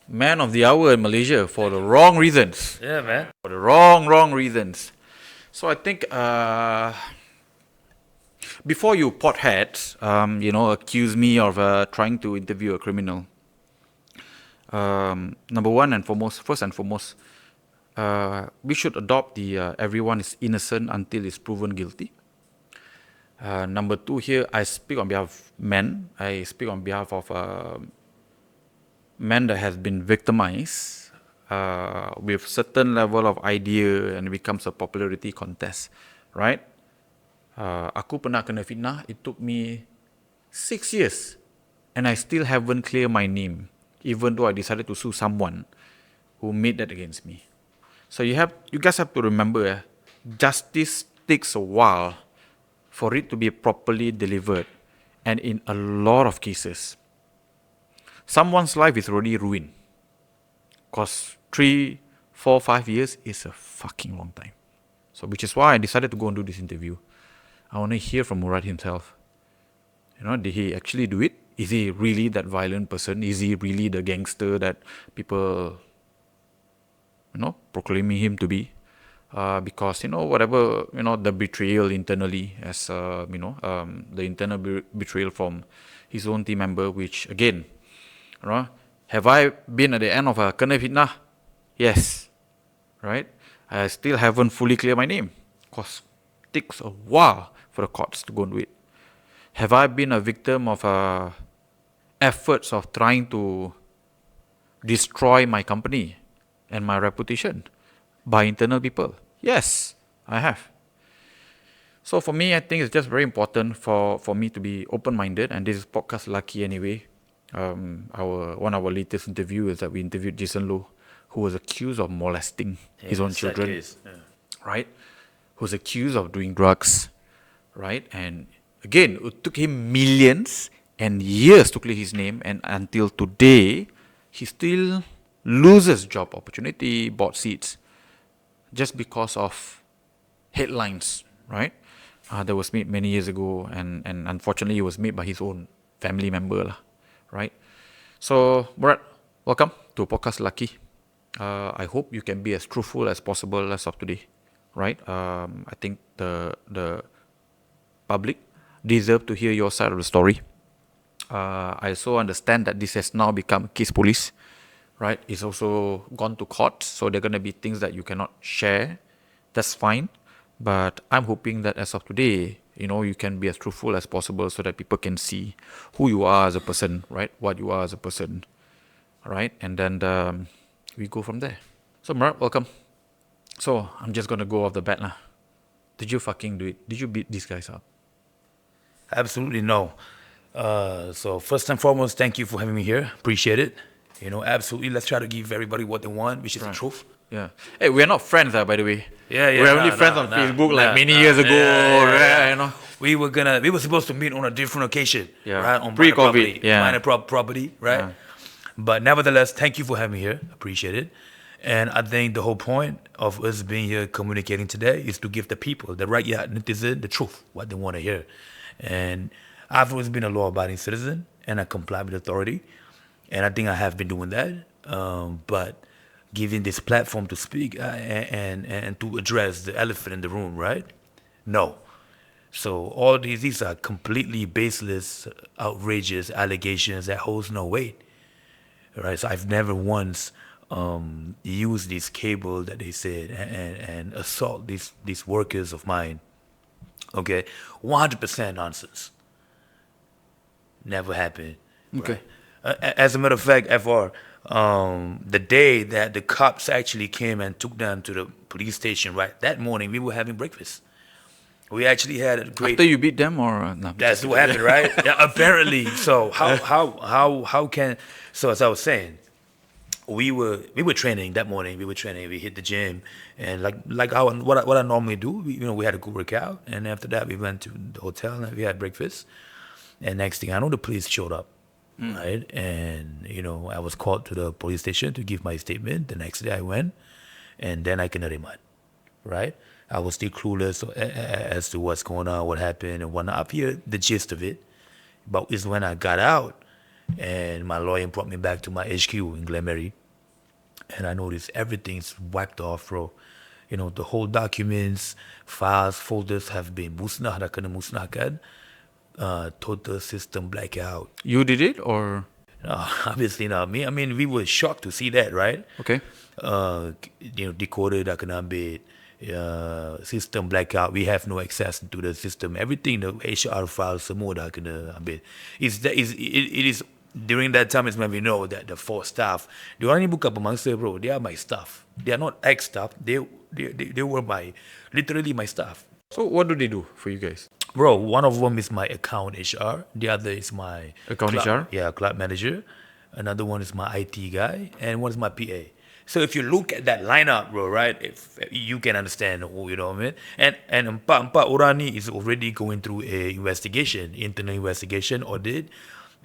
Man of the hour in Malaysia for the wrong reasons. Yeah, man. For the wrong reasons. So I think before you potheads, accuse me of trying to interview a criminal. Number one and foremost, first and foremost, we should adopt the everyone is innocent until is proven guilty. Number two, here I speak on behalf of men. I speak on behalf of men that has been victimized with certain level of idea and it becomes a popularity contest, right? Aku pernah kena fitnah. It took me 6 years and I still haven't cleared my name, even though I decided to sue someone who made that against me. So you guys have to remember, justice takes a while for it to be properly delivered, and in a lot of cases, someone's life is already ruined. Because 3, 4, 5 years is a fucking long time. So which is why I decided to go and do this interview. I want to hear from Murad himself. Did he actually do it? Is he really that violent person? Is he really the gangster that people, proclaiming him to be? Because, whatever, the betrayal internally as, the internal betrayal from his own team member, which, again, have I been at the end of a kena fitnah? Yes. Right? I still haven't fully cleared my name. Because it takes a while for the courts to go and do it. Have I been a victim of efforts of trying to destroy my company and my reputation by internal people? Yes, I have. So for me, I think it's just very important for me to be open-minded, and this is Podcast Lelaki anyway. One of our latest interview is that we interviewed Jason Low, who was accused of molesting his own children, right? Who was accused of doing drugs, right? And again, it took him millions and years to clear his name, and until today, he still loses job opportunity, bought seats, just because of headlines, right? That was made many years ago, and unfortunately, it was made by his own family member, right? So, Murad, welcome to Podcast Lelaki. I hope you can be as truthful as possible as of today, right? I think the public deserve to hear your side of the story. I also understand that this has now become case police, right? It's also gone to court, so there are going to be things that you cannot share. That's fine. But I'm hoping that as of today, you can be as truthful as possible so that people can see who you are as a person, right? What you are as a person, right? And then we go from there. So, Murad, welcome. So, I'm just going to go off the bat. Did you fucking do it? Did you beat these guys up? Absolutely no. So first and foremost, thank you for having me here. Appreciate it. Absolutely. Let's try to give everybody what they want, which is the truth. Yeah. Hey, we're not friends, by the way. Yeah. We're only friends on Facebook many years ago. Yeah. We were supposed to meet on a different occasion, right? On pre-COVID, minor property, right? Yeah. But nevertheless, thank you for having me here. Appreciate it. And I think the whole point of us being here communicating today is to give the people, the regular netizen, the truth, what they want to hear. And I've always been a law-abiding citizen, and I comply with authority, and I think I have been doing that. But giving this platform to speak and to address the elephant in the room, right? No. So all these are completely baseless, outrageous allegations that holds no weight, right? So I've never once used this cable that they said and assault these workers of mine. Okay, 100% nonsense. Never happened. Okay. Right? As a matter of fact, FR, the day that the cops actually came and took them to the police station, right, that morning we were having breakfast. We actually had a great. After you beat them, or no? That's what happened, right? Yeah, apparently. So how can? So as I was saying, we were training that morning. We hit the gym, and like what I normally do. We had a good workout, and after that we went to the hotel and we had breakfast. And next thing I know, the police showed up, right? And I was called to the police station to give my statement. The next day I went, and then I cannot remand, right? I was still clueless as to what's going on, what happened, and whatnot. I hear the gist of it, but it's when I got out, and my lawyer brought me back to my HQ in Glenmary, and I noticed everything's whacked off, bro. The whole documents, files, folders have been musnah, dah kena musnahkan. Total system blackout. You did it or? Obviously not me. I mean, we were shocked to see that, right? Okay. Decoder dah kena ambil. System blackout. We have no access to the system. Everything, the HR files, semua dah kena ambil. It is during that time is when we know that the 4 staff, diorang ni bukan pemangsa, bro. They are my staff. They are not ex-staff. They were literally my staff. So what do they do for you guys? Bro, one of them is my account HR. The other is my Account HR? Yeah, club manager. Another one is my IT guy, and one is my PA. So if you look at that lineup, bro, right, if you can understand, you know what I mean? And empat orang ni is already going through a investigation, internal investigation audit,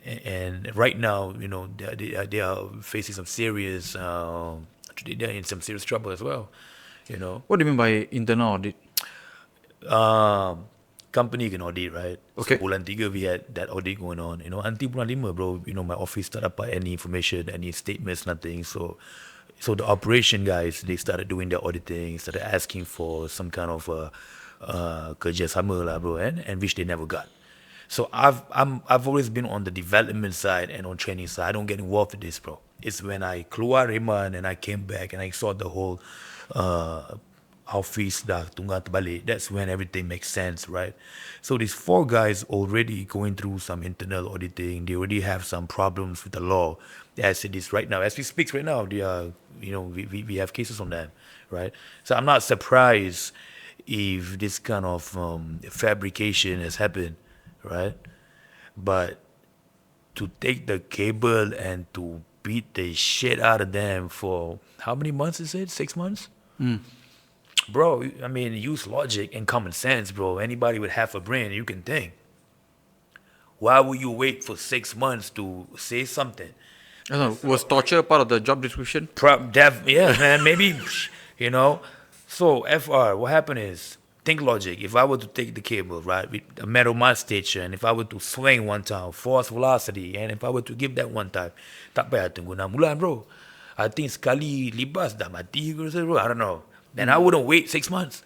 and right now, they are facing some serious, they're in some serious trouble as well, What do you mean by internal audit? Company can audit, right? Okay. So bulan 3 we had that audit going on. Until bulan 5, bro, my office tak dapat any information, any statements, nothing. So the operation guys, they started doing their auditing, started asking for some kind of kerjasama lah, bro, and which they never got. So I've always been on the development side and on training side. I don't get involved with this, bro. It's when I keluar Reman and I came back and I saw the whole office dah tunggang terbalik. That's when everything makes sense, right? So these 4 guys already going through some internal auditing. They already have some problems with the law. As it is right now, as we speak right now, they are, we have cases on them, right? So I'm not surprised if this kind of fabrication has happened, right? But to take the cable and to beat the shit out of them for how many months is it? 6 months? Bro, I mean, use logic and common sense, bro. Anybody with half a brain, you can think. Why would you wait for 6 months to say something? I don't know, was torture part of the job description? Yeah, man, maybe, So, FR, what happened is, think logic. If I were to take the cable, right, with a metal mud station, if I were to swing one time, force velocity, and if I were to give that one time, tak payah tunggu 6 bulan, bro. I think sekali libas dah mati, bro. I don't know. Then I wouldn't wait 6 months.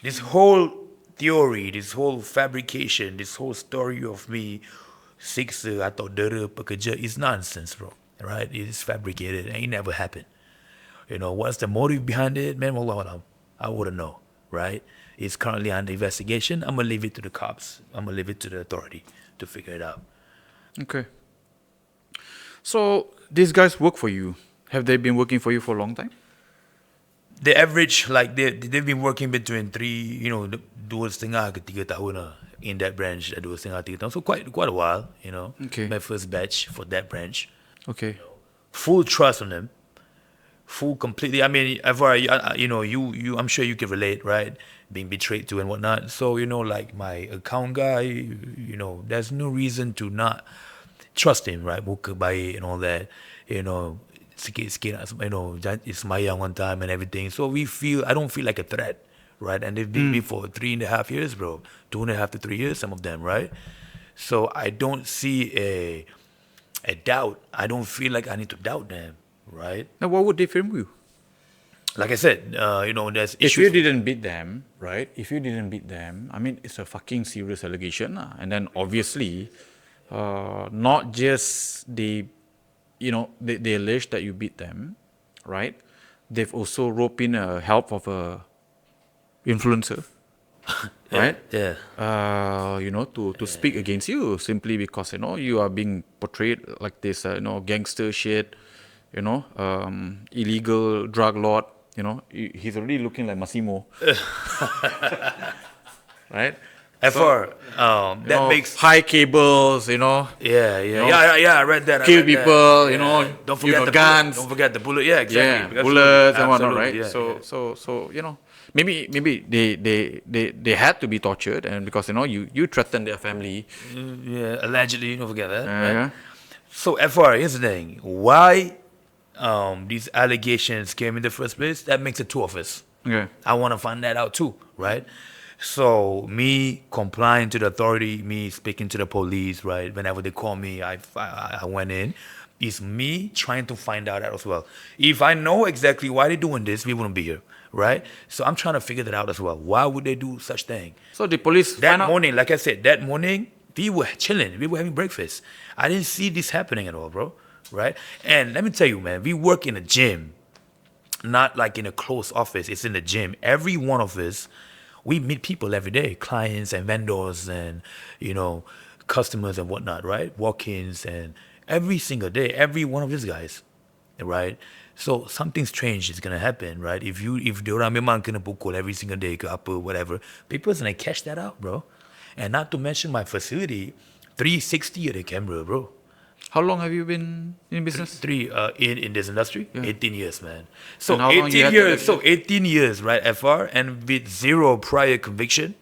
This whole theory, this whole fabrication, this whole story of me siksa atau dera pekerja is nonsense, bro. Right? It is fabricated and it never happened. What's the motive behind it? Man, wallah, I wouldn't know, right? It's currently under investigation. I'm going to leave it to the cops. I'm going to leave it to the authority to figure it out. Okay. So these guys work for you. Have they been working for you for a long time? The average, like they've been working between 2.5 ke 3 tahun lah in that branch. 2.5 3 tahun, so quite a while. Okay. My first batch for that branch. Okay. Full trust on them. Full completely. I mean, you I'm sure you can relate, right? Being betrayed to and whatnot. So like my account guy, there's no reason to not trust him, right? Muka baik and all that. Sikit-sikit, it's Mayang one time and everything. So I don't feel like a threat, right? And they've been with me for 3.5 years, bro. 2.5 to 3 years, some of them, right? So I don't see a doubt. I don't feel like I need to doubt them, right? Now, what would they film you? Like I said, there's If issues. you didn't beat them, right? If you didn't beat them, I mean, it's a fucking serious allegation. And then obviously, not just they allege that you beat them, right? They've also roped in help of a influencer, right? Yeah. To speak against you simply because you are being portrayed like this, gangster shit, illegal drug lord. He's already looking like Massimo, right? FR, that makes high cables, Yeah, I read that. kill people, Don't you forget got the guns, Don't forget the bullet. Yeah, exactly. yeah, bullets and whatnot, Absolutely, right? yeah, So maybe they had to be tortured, and because you threatened their family. yeah, allegedly. Don't forget that. Right? Yeah. So FR, here's the thing. Why these allegations came in the first place? That makes it 2 of us. Okay. I want to find that out too, right? So me complying to the authority, me speaking to the police, right? Whenever they call me, I went in It's me trying to find out as well. If I know exactly why they're doing this, we wouldn't be here, right? So I'm trying to figure that out as well. Why would they do such thing? So the police That find out. morning, like I said, that morning, we were chilling. We were having breakfast. I didn't see this happening at all, bro. Right? And let me tell you, man, we work in a gym, not like in a closed office. It's in the gym. Every one of us, we meet people every day, clients and vendors and, customers and whatnot, right? Walk-ins and every single day, every one of these guys, right? So something strange is gonna happen, right? If diorang memang kena pukul every single day ke apa, whatever, people's gonna catch that out, bro. And not to mention my facility, 360 at the camera, bro. How long have you been in business? In this industry, 18 years, man. So And how long you 18 had to years, get- so 18 years, right? FR, and with zero prior conviction,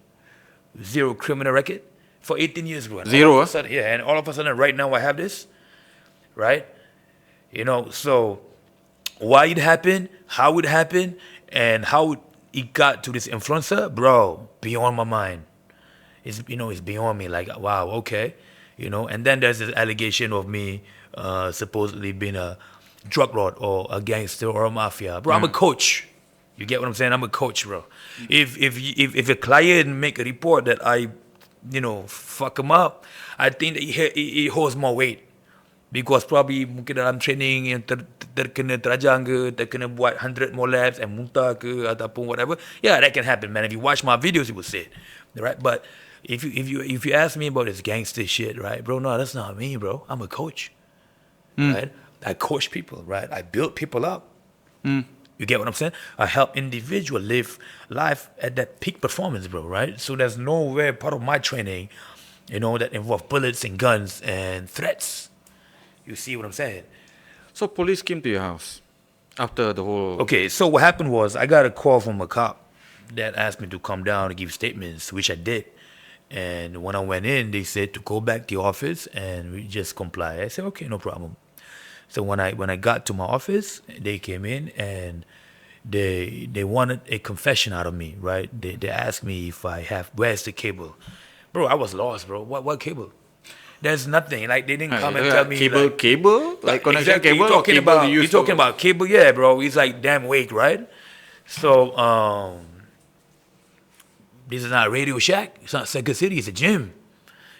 zero criminal record for 18 years, bro. And Zero, all of a sudden, yeah, and all of a sudden, right now, I have this, right? So why it happened, how it happened, and how it got to this influencer, bro, beyond my mind. It's beyond me. Like, wow, okay, And then there's this allegation of me supposedly being a drug lord or a gangster or a mafia, bro. I'm a coach. You get what I'm saying? I'm a coach, bro. If a client make a report that I, fuck him up, I think that it holds more weight. Because probably mungkin dalam training yang terkena terajang ke, terkena buat 100 more laps and muntah ke ataupun whatever. Yeah, that can happen, man. If you watch my videos, you will see it, right? But if you ask me about this gangster shit, right, bro? No, that's not me, bro. I'm a coach, right? I coach people, right? I build people up. You get what I'm saying? I help individual live life at that peak performance, bro, right? So there's nowhere part of my training, that involve bullets and guns and threats. You see what I'm saying? So police came to your house after the whole. Okay, so what happened was I got a call from a cop that asked me to come down and give statements, which I did. And when I went in, they said to go back to the office and we just comply. I said, okay, no problem. So when I got to my office, they came in and they wanted a confession out of me, right? They asked me if where's the cable? Bro, I was lost, bro. What cable? There's nothing. Like, they didn't come and tell me cable, like connection exactly, cable. You're talking about cable, yeah, bro. It's like damn weight, right? So this is not a Radio Shack. It's not Second City. It's a gym.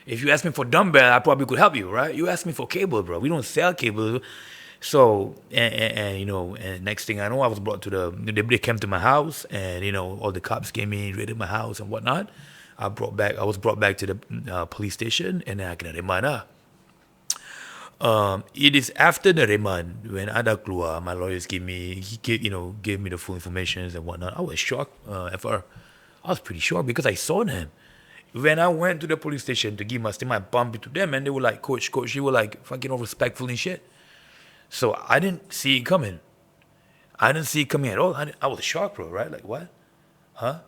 If you ask me for dumbbell, I probably could help you, right? You ask me for cable, bro. We don't sell cable. So and next thing I know, I was brought to they came to my house, and all the cops came in, raided my house and whatnot. I was brought back to the police station, and then I kena remand lah. It is after the remand when ada keluar, my lawyers gave me the full information and whatnot. I was shocked. I was pretty shocked because I saw them. When I went to the police station to give my statement, I bumped into them, and they were like, "Coach, you were like fucking respectful and shit." So I didn't see it coming. I didn't see it coming at all. I was shocked, bro. Right? Like, what? Huh?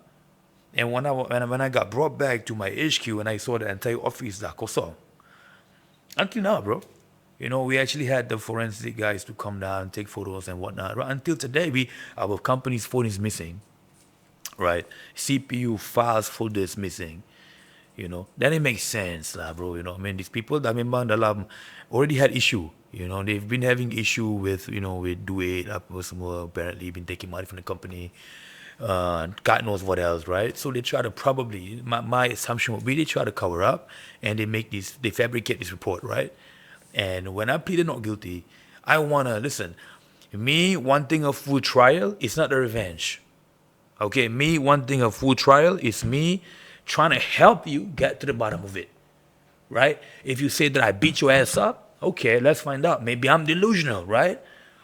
And when I got brought back to my HQ and I saw the entire office dah kosong. Until now, bro. We actually had the forensic guys to come down and take photos and whatnot. Right? Until today, our company's phone is missing. Right? CPU files folders missing. Then it makes sense lah, bro. These people that memang dalam already had issue. They've been having issue with duit apa semua. Apparently been taking money from the company. God knows what else, right? So they try to probably, my assumption would be they try to cover up and they fabricate this report, right? And when I pleaded not guilty, I wanna, listen, me wanting a full trial is not a revenge. Okay, me wanting a full trial is me trying to help you get to the bottom of it, right? If you say that I beat your ass up, okay, let's find out. Maybe I'm delusional, right?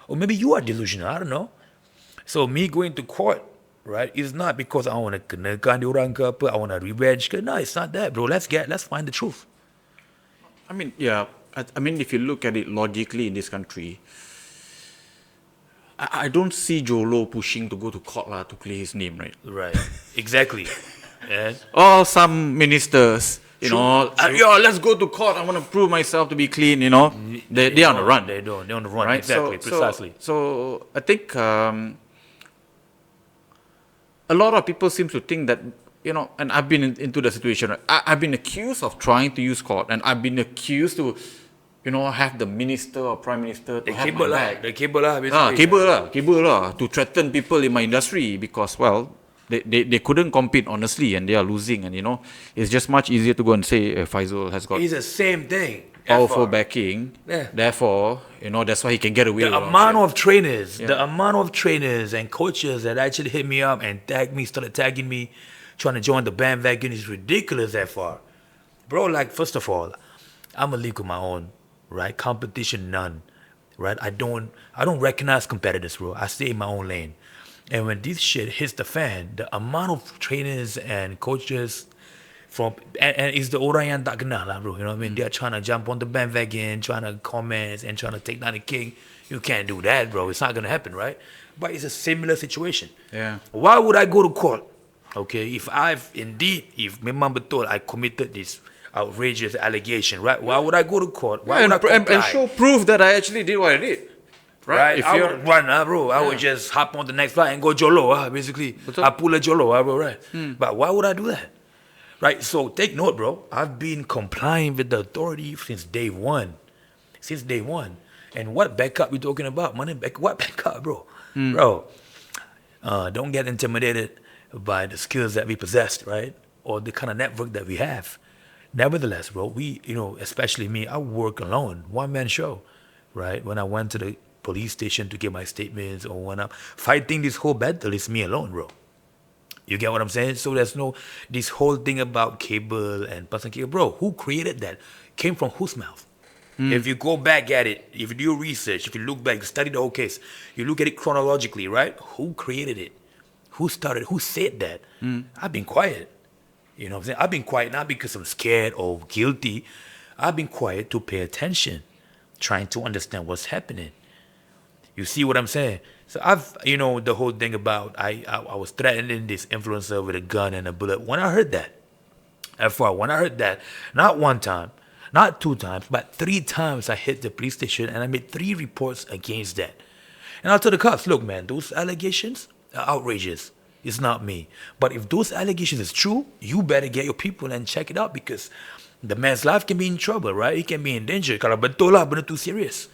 Or maybe you are delusional, I don't know. So me going to court, right, is not because I want to kenakan diorang ke apa, I want to revenge ke. No, it's not that, bro. Let's find the truth. I mean, yeah. I mean, if you look at it logically in this country, I don't see Jolo pushing to go to court to clear his name, right? Right. Exactly. Yeah. Or some ministers, let's go to court. I want to prove myself to be clean, They're on the run. They're on the run, right? exactly, precisely. So I think a lot of people seem to think that, and I've been into the situation, right? I've been accused of trying to use court, and I've been accused to have the minister or prime minister to The have cable my lah. back. The cable lah, basically. Cable lah, to threaten people in my industry because, well, they couldn't compete honestly and they are losing. And, it's just much easier to go and say Faisal has got It's the same thing. powerful FR. backing. Yeah. Therefore, that's why he can get away with The a lot amount shit. of trainers, the amount of trainers and coaches that actually hit me up and started tagging me, trying to join the bandwagon is ridiculous. FR, bro. Like, first of all, I'm a league of my own, right? Competition none, right? I don't recognize competitors, bro. I stay in my own lane. And when this shit hits the fan, the amount of trainers and coaches and it's the orang yang tak kenal lah, bro. You know what I mean? They're trying to jump on the bandwagon, trying to comment and trying to take down the king. You can't do that, bro. It's not gonna happen, right? But it's a similar situation. Yeah. Why would I go to court? Okay, if memang betul I committed this outrageous allegation, right? Why would I go to court? Why would I comply? And show proof that I actually did what I did. Right? If I you're would run, bro. I would just hop on the next flight and go Jolo, basically. Betul. I pull a Jolo, bro, right? But why would I do that? Right? So take note, bro. I've been complying with the authority since day one. Since day one. And what backup you talking about? What backup, bro? Bro, don't get intimidated by the skills that we possess, right? Or the kind of network that we have. Nevertheless, bro, we, especially me, I work alone, one-man show, right? When I went to the police station to get my statements or when I'm fighting this whole battle, it's me alone, bro. You get what I'm saying? So there's no, this whole thing about cable and person cable. Bro, who created that? Came from whose mouth? If you go back at it, if you do research, if you look back, study the whole case, you look at it chronologically, right? Who created it? Who started? Who said that? I've been quiet. You know what I'm saying? I've been quiet not because I'm scared or guilty. I've been quiet to pay attention, trying to understand what's happening. You see what I'm saying? So the whole thing about I was threatening this influencer with a gun and a bullet. When I heard that, not one time, not two times, but 3 times I hit the police station and I made 3 reports against that. And I told the cops, look, man, those allegations are outrageous. It's not me. But if those allegations is true, you better get your people and check it out because the man's life can be in trouble, right? He can be in danger. Kalau betul lah, benda tu serious.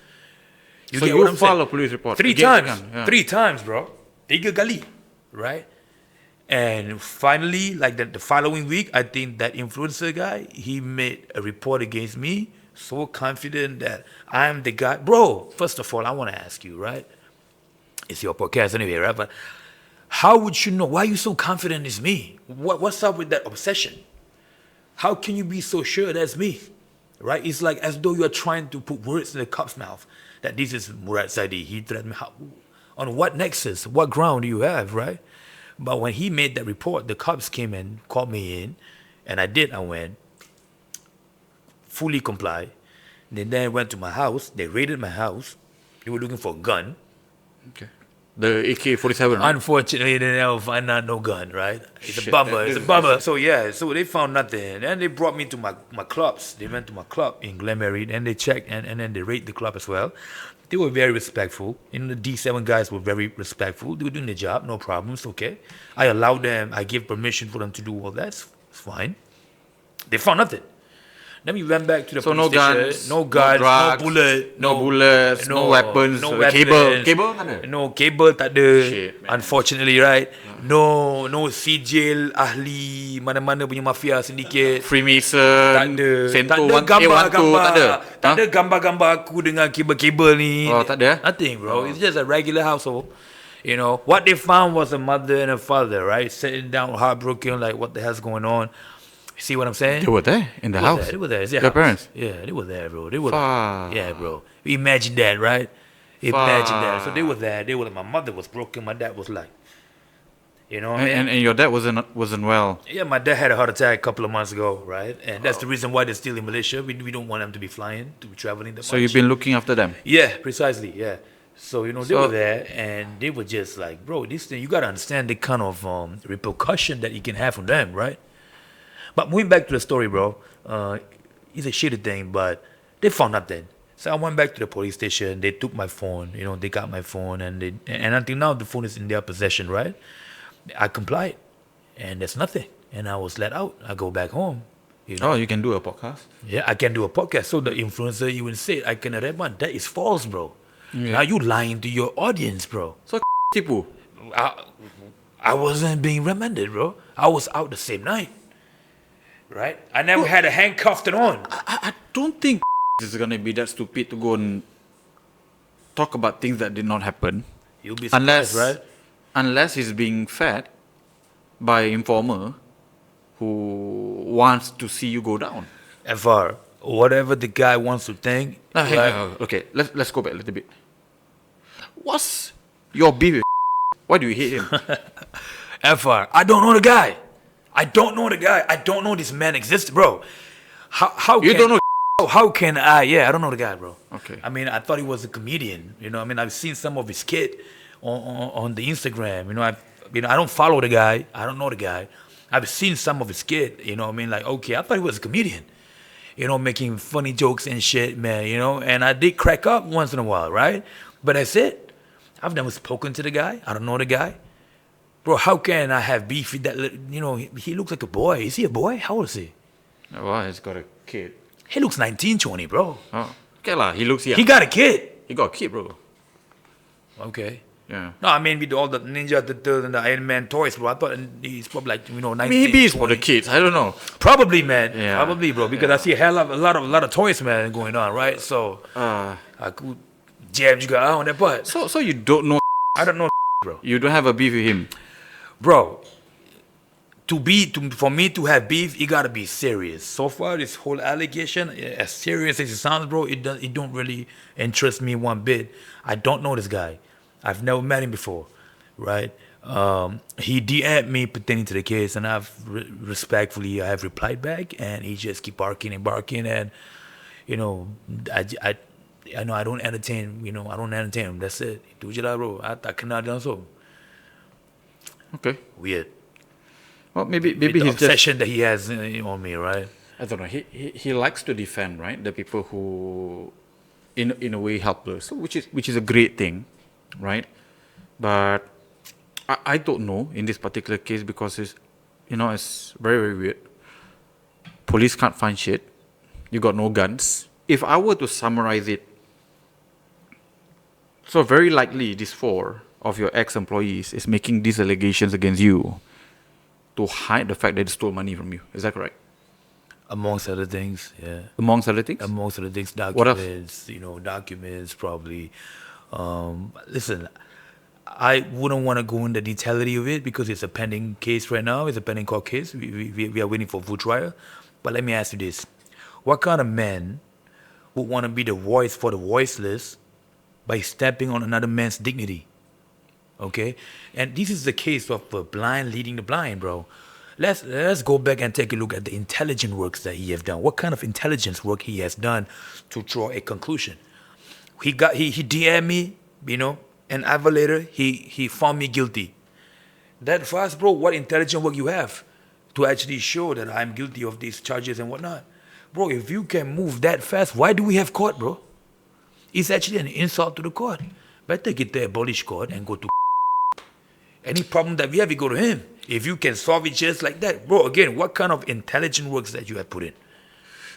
So you file a police report? 3 against times. the gun, yeah. 3 times, bro. 3 kali, right? And finally, like the following week, I think that influencer guy, he made a report against me, so confident that I'm the guy. Bro, first of all, I want to ask you, right? It's your podcast anyway, right? But how would you know? Why are you so confident it's me? What's up with that obsession? How can you be so sure that's me? Right? It's like as though you're trying to put words in the cop's mouth that this is Murad Zaidi. He threatened me. On what nexus? What ground do you have, right? But when he made that report, the cops came and called me in, and I went, fully complied. Then they went to my house. They raided my house. They were looking for a gun. Okay. The AK-47, right? Unfortunately, they never find out no gun, right? It's Shit, a bummer. that It's a is- bummer. So they found nothing. And they brought me to my clubs. They went to my club in Glenmary and they checked and then they raided the club as well. They were very respectful. The D7 guys were very respectful. They were doing their job, no problems, okay. I allowed them, I gave permission for them to do all that. It's fine. They found nothing. Then we went back to the So police no station. guns, No guns, drugs, no bullets, no weapons, no cable weapons. tak ada? No cable tak ada. Shit, man. Unfortunately, right? No sijil ahli mana-mana punya mafia syndicate. Freemason, Tak ada. Sento, Tak ada 1A12, gambar-gambar. tak ada? Tak ada gambar-gambar aku dengan kabel-kabel ni. Oh, tak ada? Nothing, bro. It's just a regular household. What they found was a mother and a father, right? Sitting down heartbroken, like, what the hell's going on? See what I'm saying? They were there in the house. They were there. It's their Your house. parents? Yeah, they were there, bro. They were. Fuck. Yeah, bro. Imagine that, right? Imagine that. So they were there. My mother was broken. My dad was like, what I mean? And your dad wasn't well. Yeah, my dad had a heart attack a couple of months ago, right? And that's the reason why they're still in Malaysia. We don't want them to be flying, to be traveling that much. So you've been looking after them. Yeah, precisely. Yeah. So they were there, and they were just like, bro, this thing, you gotta understand the kind of repercussion that you can have from them, right? But moving back to the story, bro, it's a shitty thing, but they found nothing. So I went back to the police station. They took my phone. They got my phone, and until now the phone is in their possession, right? I complied, and there's nothing, and I was let out. I go back home, You know? Oh, you can do a podcast. Yeah, I can do a podcast. So the influencer even said, I can recommend. That is false, bro. Now you lying to your audience, bro. So tipu. I wasn't being remanded, bro. I was out the same night. Right? I never had a handcuffed on. I don't think is gonna be that stupid to go and talk about things that did not happen. You'll be surprised, right? Unless he's being fed by informer who wants to see you go down. FR, whatever the guy wants to think. Okay, let's go back a little bit. What's your beef with Why do you hate him? FR, I don't know the guy. I don't know this man exists, bro. How You don't know? How can I? Yeah, I don't know the guy, bro. Okay. I mean, I thought he was a comedian. You know, I mean, I've seen some of his skit on the Instagram. I don't follow the guy. I don't know the guy. I've seen some of his skit. You know, what I mean, like, okay, I thought he was a comedian. You know, making funny jokes and shit, man. You know, and I did crack up once in a while, right? But that's it. I've never spoken to the guy. I don't know the guy. Bro, how can I have beef with that? You know, he looks like a boy. Is he a boy? How old is he? Well, he's got a kid. He looks 19, 20, bro. Oh, okay lah. He looks young. He got a kid. He got a kid, bro. Okay. Yeah. No, I mean, with all the Ninja Turtles and the Iron Man toys, bro, I thought he's probably like, 19, Maybe it's for the 20. kids. I don't know. Probably, man. Yeah. Probably, bro, because I see a lot of toys, man, going on, right? So, Uh, I could jam you guys on that butt. so you don't know. I don't know, bro. You don't have a beef with him. Bro, for me to have beef, it gotta be serious. So far, this whole allegation, as serious as it sounds, bro, it don't really interest me one bit. I don't know this guy. I've never met him before, right? He DM'd me pertaining to the case, and I've respectfully I have replied back, and he just keep barking, and you know, I know I don't entertain, I don't entertain him. That's it. Do you bro? I cannot do so. Okay. Weird. Well, maybe The he's just. obsession that he has on me, right? I don't know. He likes to defend, right? The people who, in a way, helpless. So which is a great thing, right? But I don't know in this particular case because it's very, very weird. Police can't find shit. You got no guns. If I were to summarize it, so very likely these 4 of your ex-employees is making these allegations against you to hide the fact that they stole money from you. Is that correct? Amongst other things, yeah. Amongst other things? Amongst other things, What else? documents, documents probably. Listen, I wouldn't want to go into the detaility of it because it's a pending case right now. It's a pending court case. We are waiting for full trial. But let me ask you this. What kind of man would want to be the voice for the voiceless by stepping on another man's dignity? Okay? And this is the case of the blind leading the blind, bro. Let's go back and take a look at the intelligent works that he has done. What kind of intelligence work he has done to draw a conclusion? He DM'd me, an hour later, he found me guilty. That fast, bro, what intelligent work you have to actually show that I'm guilty of these charges and whatnot? Bro, if you can move that fast, why do we have court, bro? It's actually an insult to the court. Better get the abolished court and go to any problem that we have, we go to him. If you can solve it just like that, bro, again, what kind of intelligent works that you have put in?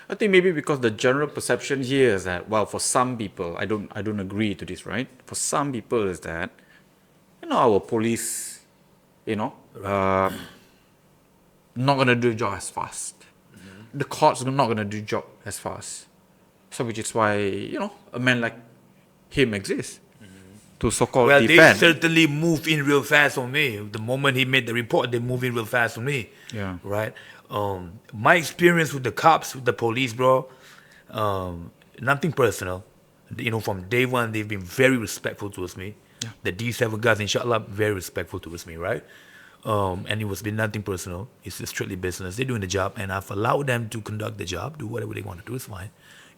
I think maybe because the general perception here is that, well, for some people, I don't agree to this, right? For some people is that, our police, not gonna do the job as fast. Mm-hmm. The court's not gonna do the job as fast. So which is why, a man like him exists. To so-called Well, defend. they certainly move in real fast on me. The moment he made the report, they move in real fast on me. Yeah. Right? My experience with the cops, with the police, bro, nothing personal. From day one, they've been very respectful towards me. Yeah. The D7 guys, inshallah, very respectful towards me, right? And it was been nothing personal. It's just strictly business. They're doing the job, and I've allowed them to conduct the job, do whatever they want to do. It's fine.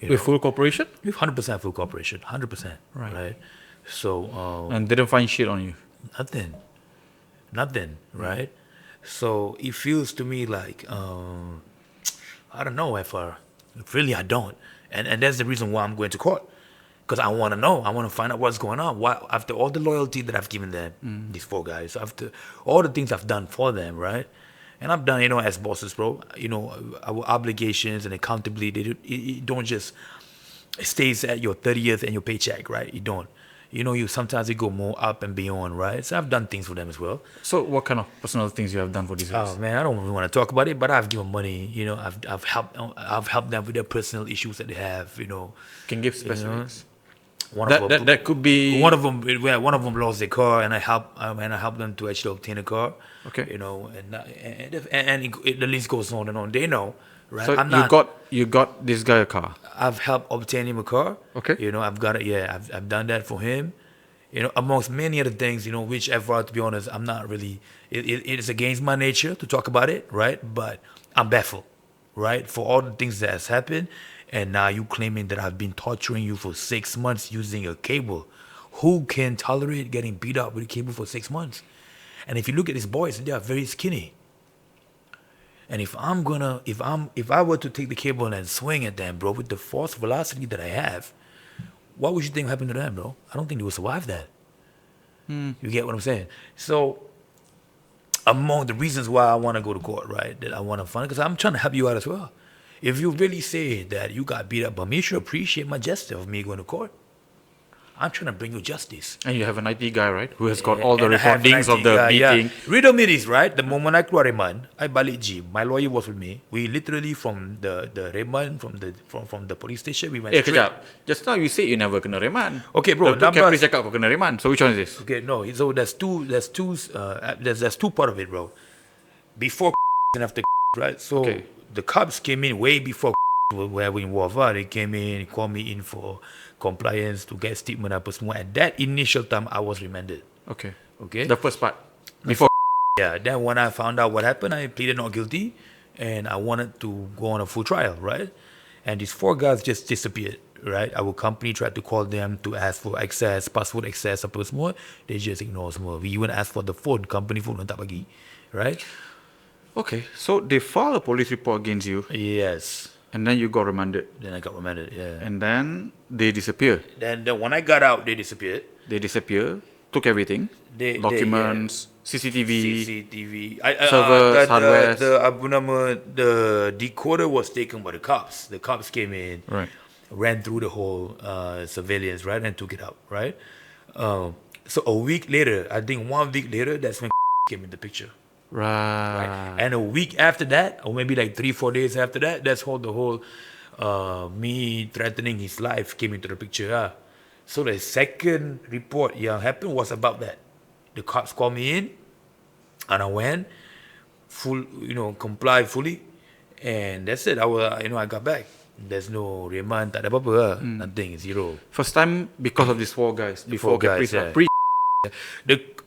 With full cooperation? With 100% full cooperation. 100%. Right? So and didn't find shit on you. Nothing, right? So it feels to me like I don't know if really I don't, and that's the reason why I'm going to court, because I want to know. I want to find out what's going on. Why, after all the loyalty that I've given them, these 4 guys, after all the things I've done for them, right? And I'm done, as bosses, bro. Our obligations and accountability, it don't just stays at your 30th and your paycheck, right? You don't. You sometimes you go more up and beyond, right? So I've done things for them as well. So what kind of personal things you have done for these guys? Oh man, I don't really want to talk about it, but I've given money. I've helped them with their personal issues that they have. Can give specifics. One of them, That could be one of them lost their car, and I helped them to actually obtain a car. Okay. And the list goes on and on. They know, right? So you got this guy a car. I've helped obtain him a car. Okay. I've got it. Yeah, I've done that for him. Amongst many other things, which ever, to be honest, I'm not really. It is against my nature to talk about it, right? But I'm baffled, right, for all the things that has happened, and now you claiming that I've been torturing you for 6 months using a cable. Who can tolerate getting beat up with a cable for 6 months? And if you look at these boys, they are very skinny. And if I were to take the cable and swing at them, bro, with the force velocity that I have, what would you think happened to them, bro? I don't think they would survive that. You get what I'm saying? So, among the reasons why I want to go to court, right, that I want to find, because I'm trying to help you out as well. If you really say that you got beat up by me, you should appreciate my gesture of me going to court. I'm trying to bring you justice. And you have an IT guy, right? Who has got all the And I have an recordings of IT the guy, meeting. Yeah. Riddle me this, right? The moment I keluar Reman, I balik gym. My lawyer was with me. We literally from the Reman, from the police station, we went straight. Kejap. Just now you said you never kena reman. Okay, bro. Dr. Capri cakap kau kena reman. So which one is this? Okay, no. So there's two part of it, bro. Before and after, right? So Okay. the cops came in way before where we involved. They came in, called me in for compliance to get statement apa semua. At that initial time, I was remanded. Okay. Okay. The first part. Before. Yeah. Then when I found out what happened, I pleaded not guilty, and I wanted to go on a full trial, right? And these 4 guys just disappeared, right? Our company tried to call them to ask for access, password access apa semua. They just ignore semua. We even asked for the phone, company phone, tak bagi, right? Okay. So they filed a police report against you. Yes. And then you got remanded. Then I got remanded, yeah. And then they disappear. Then when I got out, they disappeared. They disappear. Took everything. Documents, CCTV. Servers, hardware. The decoder was taken by the cops. The cops came in, Right. ran through the whole surveillance, right, and took it out, right? So a week later, I think 1 week later, that's when came in the picture. Right. And a week after that, or maybe like 3-4 days after that, that's how the whole me threatening his life came into the picture. So the second report yang happened was about that. The cops called me in, and I went comply fully, and that's it. I got back. There's no remand, tak ada apa-apa, nothing, zero. First time because of these 4 guys. Before guys, Capri.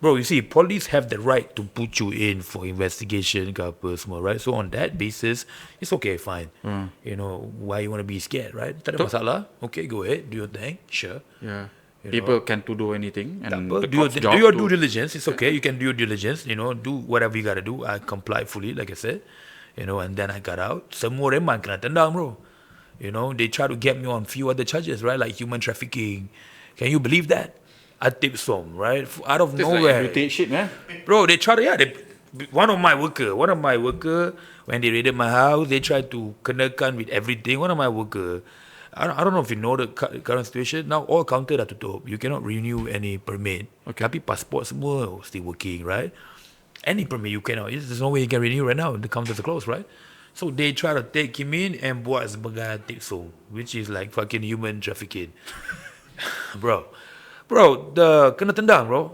Bro, you see, police have the right to put you in for investigation, ke apa semua, right? So on that basis, it's okay, fine. Why you want to be scared, right? Tak ada masalah. Okay, go ahead, do your thing, sure. Yeah. People can do anything. And the do cops' job your to- due diligence. It's okay. You can do your diligence. Do whatever you gotta do. I complied fully, like I said. And then I got out. Semua reman kena tendang, bro. They try to get me on few other charges, right? Like human trafficking. Can you believe that? I tipped some, right? Out of Just nowhere. like you take shit, man. Bro, they try to, one of my worker, when they raided my house, they tried to kenakan with everything. One of my worker, I don't know if you know the current situation. Now all counter dah tutup. You cannot renew any permit. Okay. Tapi passport semua still working, right? Any permit you cannot. There's no way you can renew right now. The counters are closed, right? So they try to take him in and buat sebagai tipso, which is like fucking human trafficking. Bro, the kena tendang, bro.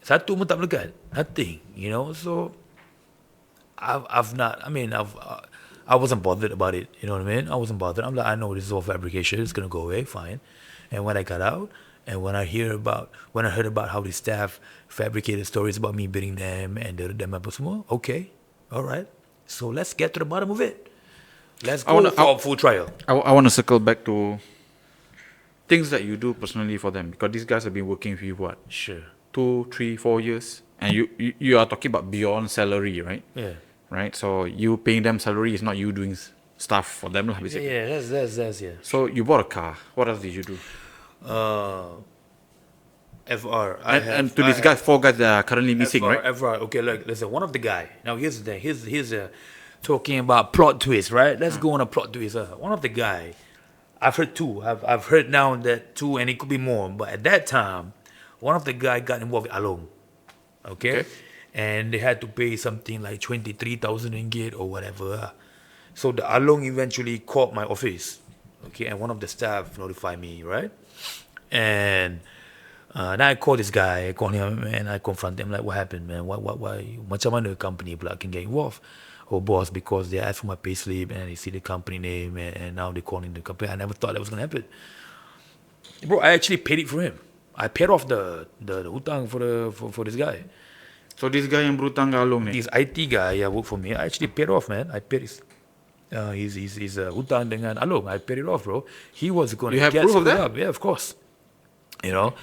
Satu pun tak melekat. Nothing, So I wasn't bothered about it. You know what I mean? I wasn't bothered. I'm like, I know this is all fabrication. It's gonna go away, fine. And when I got out, and when I heard about how the staff fabricated stories about me beating them and them apa semua, okay, all right. So let's get to the bottom of it. Let's go for a full trial. I want to circle back to things that you do personally for them, because these guys have been working with you what? Sure. 2, 3, 4 years, and you are talking about beyond salary, right? Yeah. Right. So you paying them salary is not you doing stuff for them, lah, basically. Yeah, that's yeah. So you bought a car. What else did you do? FR. And to these guys, 4 guys that are currently missing, right? FR. Okay, look, listen. One of the guy. Now here's the thing. Here's talking about plot twist, right? Let's go on a plot twist. One of the guy. I've heard 2. I've heard now that 2, and it could be more. But at that time, one of the guy got involved with Along. Okay? And they had to pay something like 23,000 ringgit or whatever. So the Along eventually called my office. Okay, and one of the staff notified me, right? And then I called this guy, I called him, and I confront him like, what happened, man? Why? Macam mana the company pula can get involved? Oh, boss, because they asked for my payslip and they see the company name, and now they're calling the company. I never thought that was gonna happen, bro. I actually paid it for him. I paid off the hutang for this guy. So this guy yang berhutang ke Along ni? This IT guy, worked for me. I actually paid off, man. I paid his hutang dengan Along. I paid it off, bro. He was gonna You have get proof of screwed that? up. Yeah, of course. You know,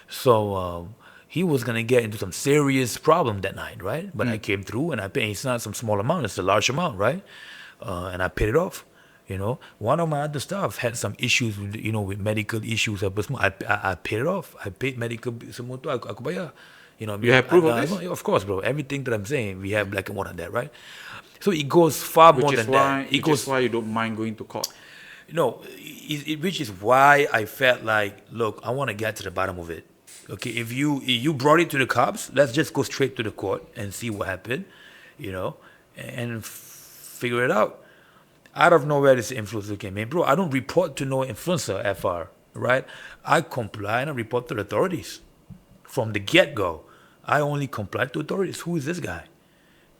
so he was gonna get into some serious problem that night, right? But I came through and I paid. It's not some small amount; it's a large amount, right? And I paid it off. You know, one of my other staff had some issues with, with medical issues. I paid it off. I paid medical semua tu aku bayar. You have proof of this? Of course, bro. Everything that I'm saying, we have black and white on that, right? So it goes far more than that. Which is why you don't mind going to court. Which is why I felt like, look, I want to get to the bottom of it. Okay, if you brought it to the cops, let's just go straight to the court and see what happened, and figure it out. Out of nowhere, this influencer came in. Bro, I don't report to no influencer, FR, right? I comply and I report to the authorities. From the get-go, I only comply to authorities. Who is this guy,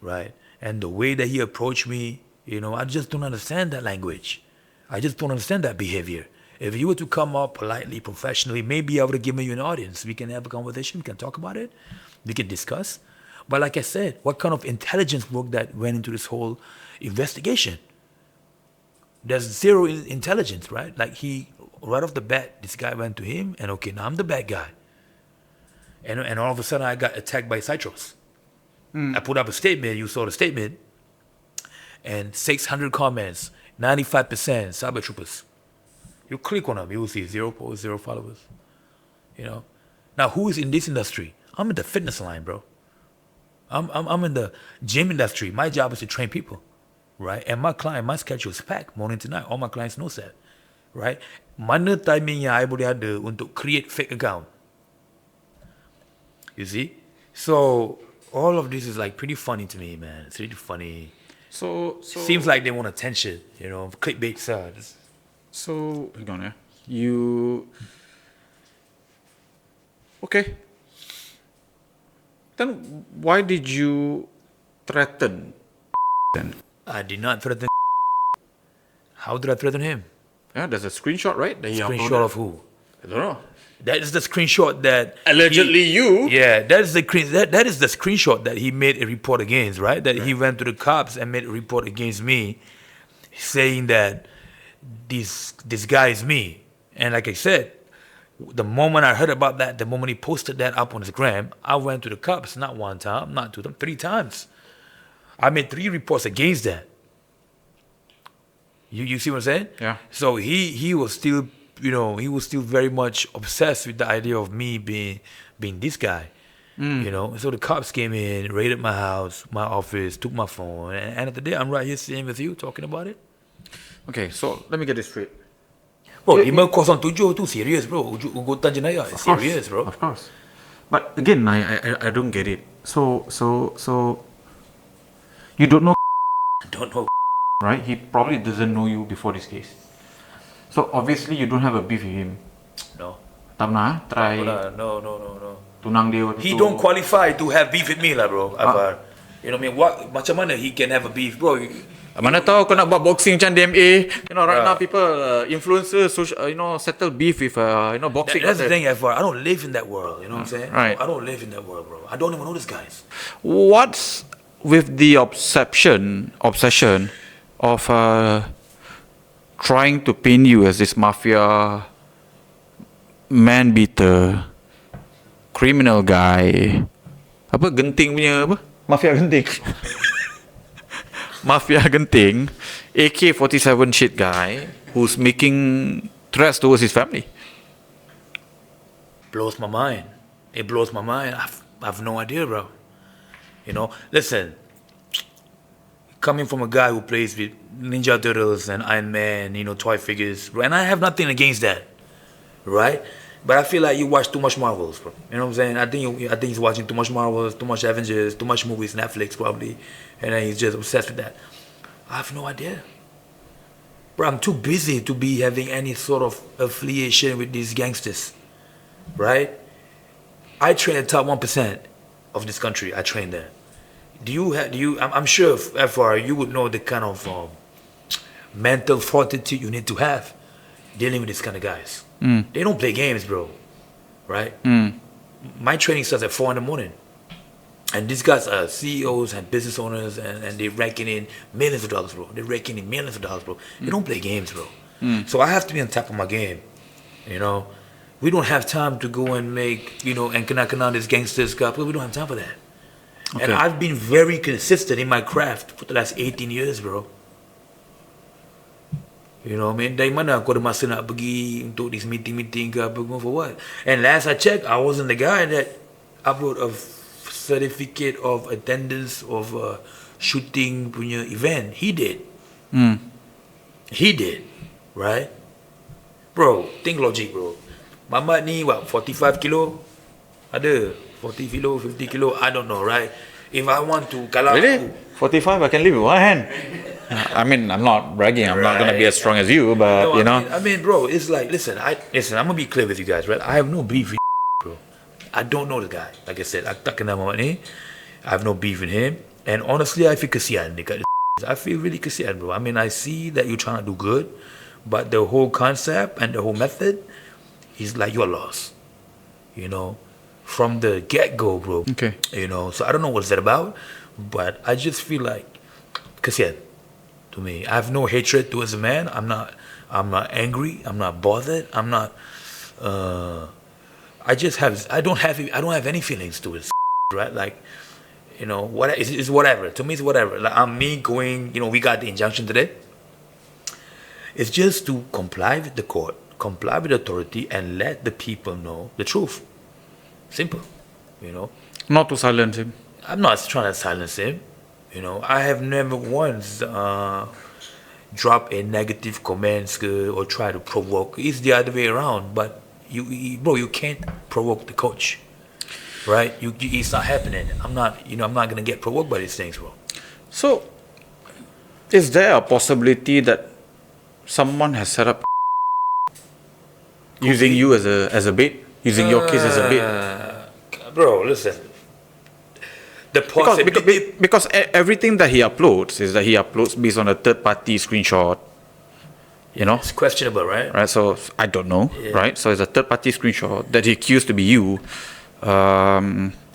right? And the way that he approached me, I just don't understand that language. I just don't understand that behavior. If you were to come up politely, professionally, maybe I would have given you an audience. We can have a conversation. We can talk about it. We can discuss. But like I said, what kind of intelligence work that went into this whole investigation? There's zero intelligence, right? Like right off the bat, this guy went to him and, okay, now I'm the bad guy. And all of a sudden I got attacked by Citrus. I put up a statement. You saw the statement. And 600 comments, 95% cyber troopers. You click on them, you will see 0 posts, 0 followers. Now who is in this industry? I'm in the fitness line, bro. I'm in the gym industry. My job is to train people, right? And my schedule is packed morning to night. All my clients know that, right? Mana timing yang I boleh ada untuk create fake account? You see? So all of this is like pretty funny to me, man. It's really funny. So Seems like they want attention, clickbait. So hang on, you okay? Then why did you threaten? Then I did not threaten. How did I threaten him? yeah, there's a screenshot, right? That you Screenshot uploaded. of who? I don't know. That is the screenshot that Allegedly you. Yeah, that is the screenshot that he made a report against, right? That he went to the cops and made a report against me, saying that this guy is me. And like I said, the moment I heard about that, the moment he posted that up on his gram, I went to the cops, not one time, not 2 times, 3 times. I made 3 reports against that. You see what I'm saying? Yeah. So he was still, he was still very much obsessed with the idea of me being this guy. So the cops came in, raided my house, my office, took my phone, and end of the day, I'm right here sitting with you talking about it. Okay, so let me get this straight. Bro, 507 tu serious, bro. Ugutan jenayah, serious, bro. Of course. But again, I don't get it. So you don't know, Don't know. right? He probably doesn't know you before this case. So obviously you don't have a beef with him. No. Tak pernah try No. tunang dia waktu He tu. don't qualify to have beef with me lah, bro. Afar. You know what I mean? Macam mana he can have a beef, bro? Mana tahu kau nak buat boxing macam DMA. Right now people influencers settle beef with boxing. That's the thing, Afar. I don't live in that world. You know what I'm saying? Right. I don't live in that world, bro. I don't even know these guys. What's with the obsession of trying to pin you as this mafia man beater, criminal guy, apa genting punya apa? Mafia genting. Mafia genting, AK-47 shit guy who's making threats towards his family. Blows my mind. It blows my mind. I have no idea, bro. You know, listen, coming from a guy who plays with Ninja Turtles and Iron Man, you know, toy figures, and I have nothing against that, right? But I feel like you watch too much Marvels, bro. You know what I'm saying? I think he's watching too much Marvels, too much Avengers, too much movies, Netflix probably, and then he's just obsessed with that. I have no idea. Bro, I'm too busy to be having any sort of affiliation with these gangsters, right? I train the top 1% of this country. I train there. I'm sure, FR, you would know the kind of mental fortitude you need to have dealing with these kind of guys. They don't play games, bro, right? My training starts at 4 in the morning. And these guys are CEOs and business owners, and they're raking in millions of dollars, bro. They're raking in millions of dollars, bro. They don't play games, bro. So I have to be on top of my game, you know. We don't have time to go and make, you know, and kana this gangsters cup. We don't have time for that. Okay. And I've been very consistent in my craft for the last 18 years, bro. You know what I mean? Dari mana aku ada masa nak pergi untuk this meeting ke apa, for what? And last I checked, I wasn't the guy that upload a certificate of attendance of a shooting punya event. He did. He did. Right? Bro, think logic, bro. Mamat ni, what, 45 kilo? Ada. 40 kilo, 50 kilo, I don't know, right? If I want to, kalau really? 45, I can live with one hand. I mean, I'm not bragging. I'm not gonna be as strong as you, but no, you know. I mean, bro, it's like, listen. I'm gonna be clear with you guys, right? I have no beef with bro. I don't know the guy. Like I said, I tak kenal Mamat ni. I have no beef with him. And honestly, I feel kesian dekat I feel really kesian, bro. I mean, I see that you're trying to do good, but the whole concept and the whole method is like you're lost. You know, from the get-go, bro. Okay. You know, so I don't know what's that about, but I just feel like kesian to me. I have no hatred towards the man. I'm not angry. I'm not bothered. I'm not. I don't have any feelings to it, right? Like, you know, what it's whatever. To me, it's whatever. Like, I'm me going. You know, we got the injunction today. It's just to comply with the court, comply with the authority, and let the people know the truth. Simple, you know. Not to silence him. I'm not trying to silence him. You know, I have never once dropped a negative comment or try to provoke. It's the other way around. But you can't provoke the coach, right? It's not happening. I'm not gonna get provoked by these things, bro. So, is there a possibility that someone has set up using you as a bait, using your case as a bait? Bro, listen. Because everything that he uploads is that he uploads based on a third-party screenshot. You know, it's questionable, right? Right. So I don't know, right? So it's a third-party screenshot that he accused to be you,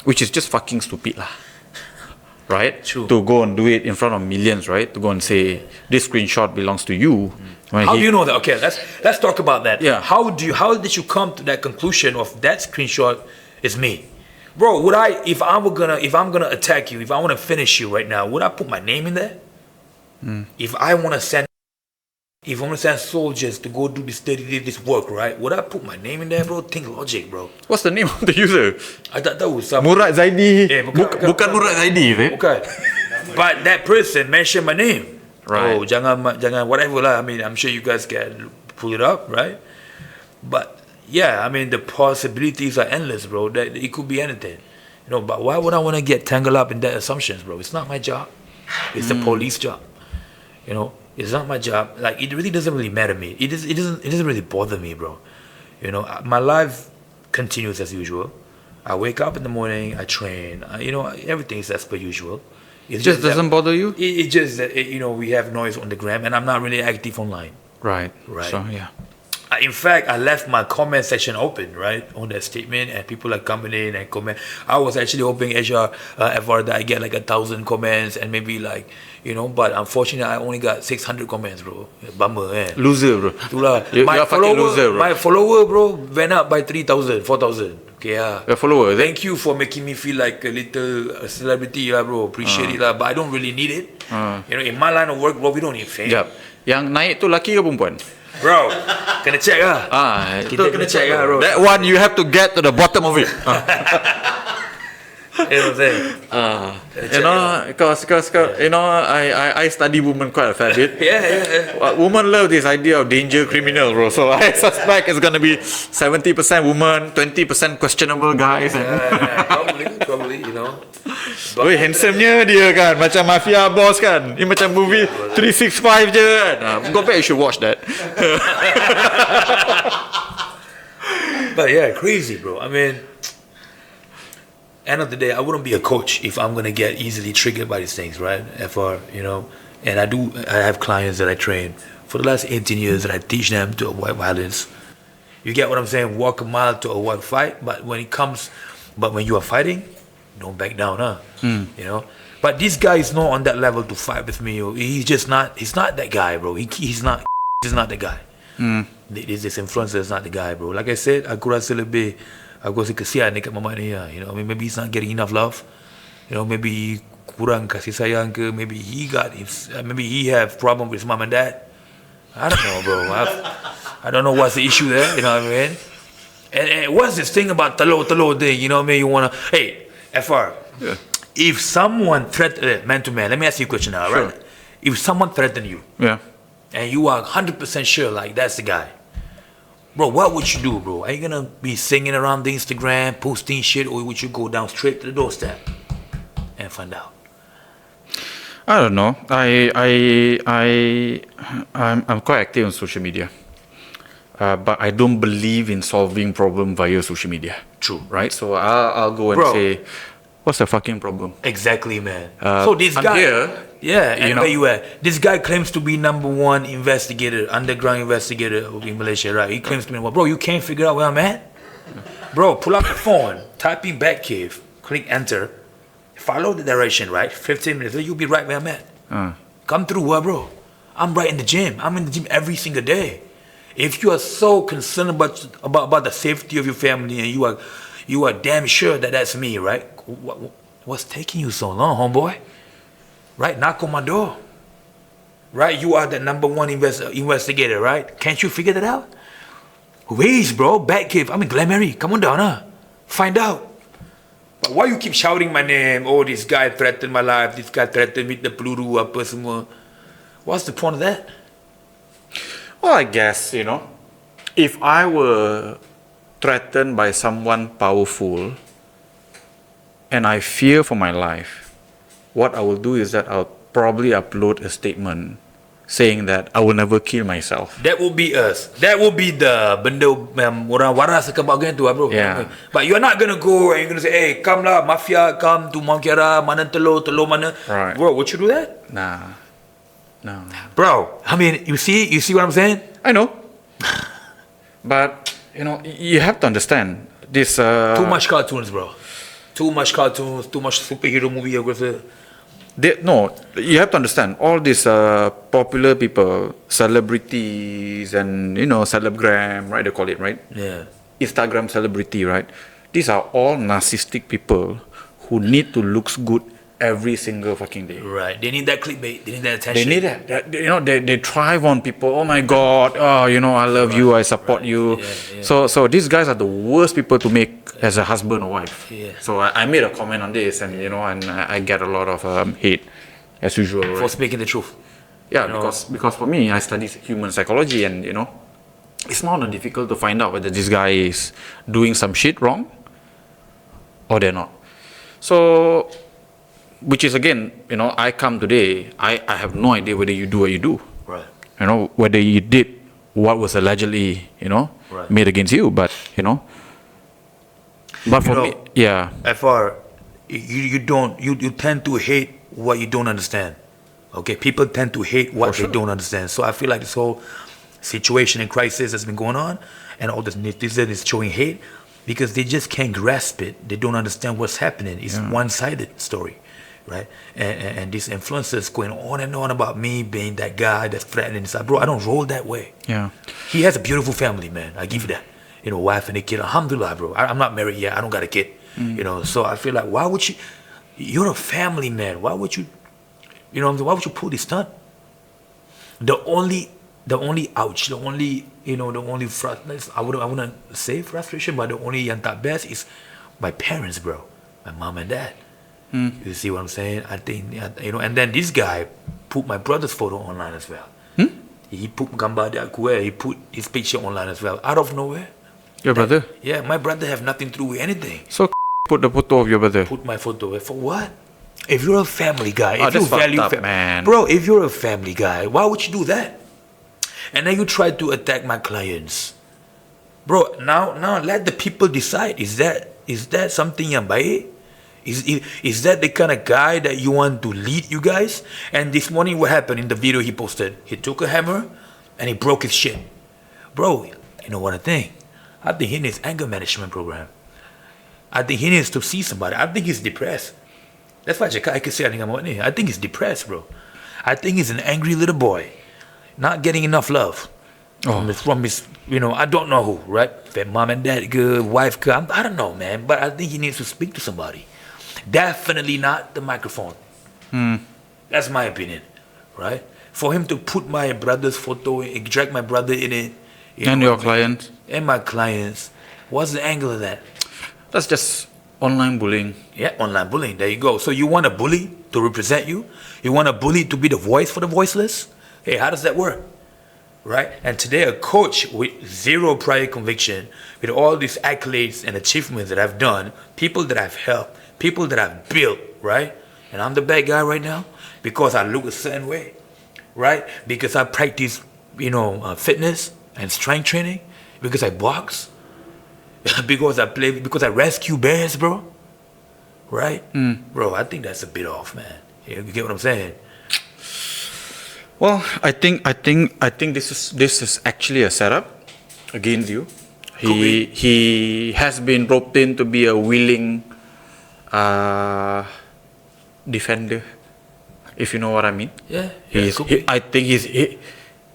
which is just fucking stupid, lah. Right? True. To go and do it in front of millions, right? To go and say this screenshot belongs to you. How do you know that? Okay, let's talk about that. Yeah. How did you come to that conclusion of that screenshot is me? Bro, if I'm gonna attack you, if I want to finish you right now, would I put my name in there? If I want to send soldiers to go do this work, right? Would I put my name in there, bro? Think logic, bro. What's the name of the user? I thought that was some Murad Zaidi. bukan Murad Zaidi, right? Okay. But that person mentioned my name. Right. Oh, jangan whatever lah. I mean, I'm sure you guys can pull it up, right? But yeah, I mean, the possibilities are endless, bro. That it could be anything, you know. But why would I want to get tangled up in that assumptions, bro? It's not my job. It's the police job, you know. It's not my job. Like, it really doesn't really matter to me. It doesn't really bother me, bro. You know, my life continues as usual. I wake up in the morning, I train. You know, everything is as per usual. It just doesn't bother you? It's just that, you know, we have noise on the gram, and I'm not really active online. Right. Right. So, yeah. In fact, I left my comment section open, right, on that statement, and people are coming in and comment. I was actually hoping FR that I get like 1,000 comments and maybe like, you know, but unfortunately I only got 600 comments, bro. Bummer, eh? Loser, bro. My fucking loser, bro. My follower, bro, went up by 3,000, 4,000. Okay, yeah. Your follower, Thank you for making me feel like a little celebrity, lah, bro. Appreciate it, lah. But I don't really need it. You know, in my line of work, bro, we don't need fame. Jap. Yang naik tu laki ke perempuan? Bro, kena check lah. Kita kena check lah, bro. That one you have to get to the bottom of it. You know what I'm saying? Because I study women quite a fair bit. Yeah. Women love this idea of danger criminal, bro. So I suspect it's gonna be 70% women, 20% questionable guys. Probably, you know. Weh, handsome-nya dia kan, macam mafia boss kan. Ini macam movie 365 je kan. Go back, you should watch that. But yeah, crazy, bro. I mean, end of the day, I wouldn't be a coach if I'm gonna get easily triggered by these things, right? And I have clients that I train for the last 18 years that I teach them to avoid violence. You get what I'm saying? Walk a mile to avoid fight, but when you are fighting, don't back down, huh? You know. But this guy is not on that level to fight with me. He's not that guy, bro. He's not the guy. This influencer is not the guy, bro. Like I said, aku rasa kesian dekat mamak ni lah. You know, I mean, maybe he's not getting enough love. You know, maybe kurang kasih sayang ke. Maybe maybe he have problem with his mom and dad. I don't know, bro. I don't know what's the issue there. You know what I mean? And what's this thing about telur thing? You know what I mean? You wanna, hey, FR. Yeah. If someone man to man, let me ask you a question now, Sure. right? If someone threatened you, Yeah. and you are 100% sure, like, that's the guy, bro, what would you do, bro? Are you gonna be singing around the Instagram, posting shit, or would you go down straight to the doorstep and find out? I don't know. I'm quite active on social media, but I don't believe in solving problem via social media. True. Right? So I'll go and Bro. say, what's the fucking problem? Exactly, man. So this I'm guy, here, yeah, and you know. where you at? This guy claims to be #1 investigator, underground investigator in Malaysia, right? He claims to be, bro, you can't figure out where I'm at? Bro, pull out the phone, type in Batcave, click enter, follow the direction, right? 15 minutes later, you'll be right where I'm at. Come through, bro. I'm right in the gym. I'm in the gym every single day. If you are so concerned about the safety of your family and you are damn sure that that's me, right? What's taking you so long, homeboy? Right? Knock on my door. Right? You are the #1 investigator, right? Can't you figure that out? Ways, bro. Batcave. I'm in Glenmary. Come on down, huh? Find out. But why you keep shouting my name? Oh, this guy threatened my life. This guy threatened me, the peluru, apa semua. What's the point of that? Well, I guess, if I were threatened by someone powerful and I fear for my life, what I will do is that I'll probably upload a statement saying that I will never kill myself. That will be us. That will be the benda orang waras akan buat tu, bro. Yeah. But you're not gonna go and you're gonna say, hey, come lah, mafia, come to Mount Kiara, mana telur mana. Right. Bro, would you do that? Nah. No. Bro, I mean, you see what I'm saying? I know. But, you have to understand this. Too much cartoons, bro. Too much cartoons, too much superhero movie. No, you have to understand all these popular people, celebrities, and celebgram, right? They call it, right? Yeah. Instagram celebrity, right? These are all narcissistic people who need to look good every single fucking day. Right. They need that clickbait. They need that attention. They need that. They thrive on people. Oh my God. Oh, I love you. I support you. Yeah. So these guys are the worst people to make as a husband or wife. Yeah. So I made a comment on this, and and I get a lot of hate, as usual. For Right? speaking the truth. Yeah, because for me, I study human psychology, and it's not difficult to find out whether this guy is doing some shit wrong or they're not. So, which is again, I come today, I have no idea whether you do what you do. Right. Whether you did what was allegedly, Right. made against you, but But for me, yeah. FR, you tend to hate what you don't understand. Okay, people tend to hate what they don't understand. So I feel like this whole situation and crisis has been going on, and all this netizen is showing hate because they just can't grasp it. They don't understand what's happening. It's one-sided story, right? And these influencers going on and on about me being that guy that's threatening. It's like, bro, I don't roll that way. Yeah. He has a beautiful family, man. I give you that. Wife and a kid. Alhamdulillah, bro. I'm not married yet. I don't got a kid. So I feel like, why would you? You're a family man. Why would you? Why would you pull this stunt? The only the only I wouldn't say frustration, but the only yang tak best is my parents, bro, my mom and dad. You see what I'm saying? I think, and then this guy put my brother's photo online as well. He put gambar dia aku, he put his picture online as well, out of nowhere. Your brother? Yeah, my brother have nothing to do with anything. So put the photo of your brother. Put my photo for what? If you're a family guy, if you that's value fucked up, man. bro, if you're a family guy, why would you do that? And then you try to attack my clients, bro. Now let the people decide. Is that something yang baik? Is that the kind of guy that you want to lead you guys? And this morning, what happened in the video he posted? He took a hammer and he broke his shit, bro. You know what I think? I think he needs anger management program. I think he needs to see somebody. I think he's depressed. That's why I can say I think he's depressed, bro. I think he's an angry little boy, not getting enough love from his, I don't know who, right? If mom and dad good, wife good, I don't know, man. But I think he needs to speak to somebody. Definitely not the microphone. That's my opinion, right? For him to put my brother's photo, drag my brother in it, And your client? and my clients, what's the angle of that? That's just online bullying. Yeah, online bullying. There you go. So you want a bully to represent you? You want a bully to be the voice for the voiceless? Hey, how does that work? Right? And today, a coach with zero prior conviction, with all these accolades and achievements that I've done, people that I've helped, people that I've built, right? And I'm the bad guy right now because I look a certain way, right? Because I practice, fitness and strength training, because I box, because I rescue bears, bro. Right? Bro, I think that's a bit off, man. You get what I'm saying? Well, I think this is actually a setup against you. He has been roped in to be a willing defender, if you know what I mean. Yeah. I think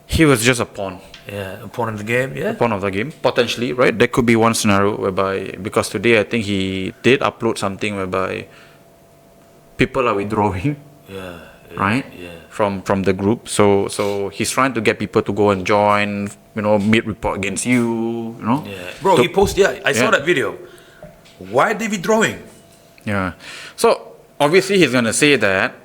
he was just a pawn. Yeah, a pawn of the game. Yeah. A pawn of the game, potentially, right? There could be one scenario whereby, because today I think he did upload something whereby people are withdrawing. Yeah. Right? Yeah. From the group. So he's trying to get people to go and join, mid report against you, Yeah. Bro, he posted, I saw that video. Why are they withdrawing? Yeah. So obviously he's gonna say that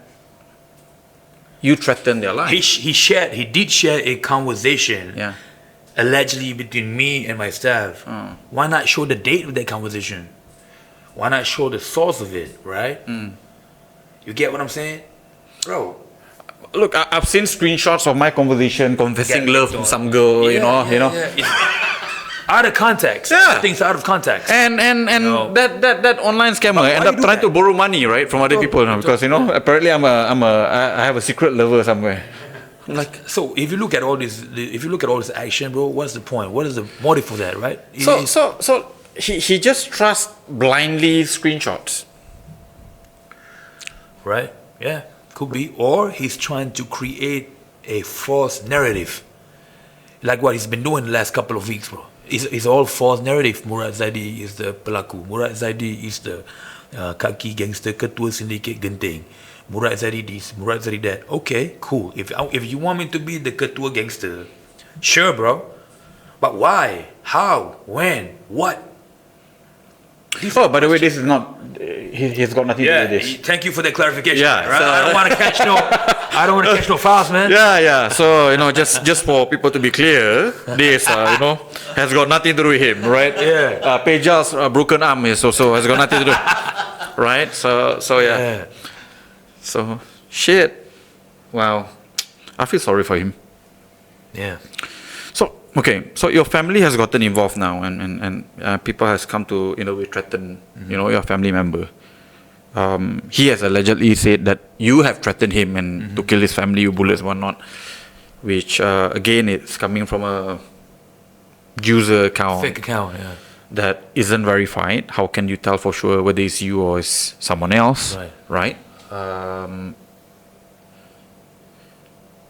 you threatened their life. He did share a conversation, Yeah. allegedly between me and my staff. Why not show the date of that conversation? Why not show the source of it, right? You get what I'm saying? Bro. Look, I've seen screenshots of my conversation confessing love to some girl, It's out of context. Yeah. Things out of context. And that online scammer ended up trying to borrow money, right, from other people, because apparently I have a secret lover somewhere. Like, so if you look at all this action, bro, what's the point? What is the motive for that, right? So he just trusts blindly screenshots. Right? Yeah, could be. Or he's trying to create a false narrative, like what he's been doing the last couple of weeks, bro. It's all false narrative. Murad Zaidi is the pelaku. Murad Zaidi is the kaki gangster, ketua syndicate genting. Murad Zaidi this, Murad Zaidi that. Okay, cool. If you want me to be the ketua gangster, sure, bro. But why? How? When? What? Oh, by the way, this is not. He's got nothing to do with this. Thank you for that clarification. Yeah, right? so- I don't want to catch no fouls, man. Yeah. So just for people to be clear, this has got nothing to do with him, right? Yeah. Peja's broken arm is also has got nothing to do, right? So yeah. So shit. Wow, I feel sorry for him. Yeah. So your family has gotten involved now, and people has come to threaten your family member. He has allegedly said that you have threatened him and to kill his family with bullets, whatnot. Which again, it's coming from a user account, Fake account. Yeah. that isn't verified. How can you tell for sure whether it's you or it's someone else? Right.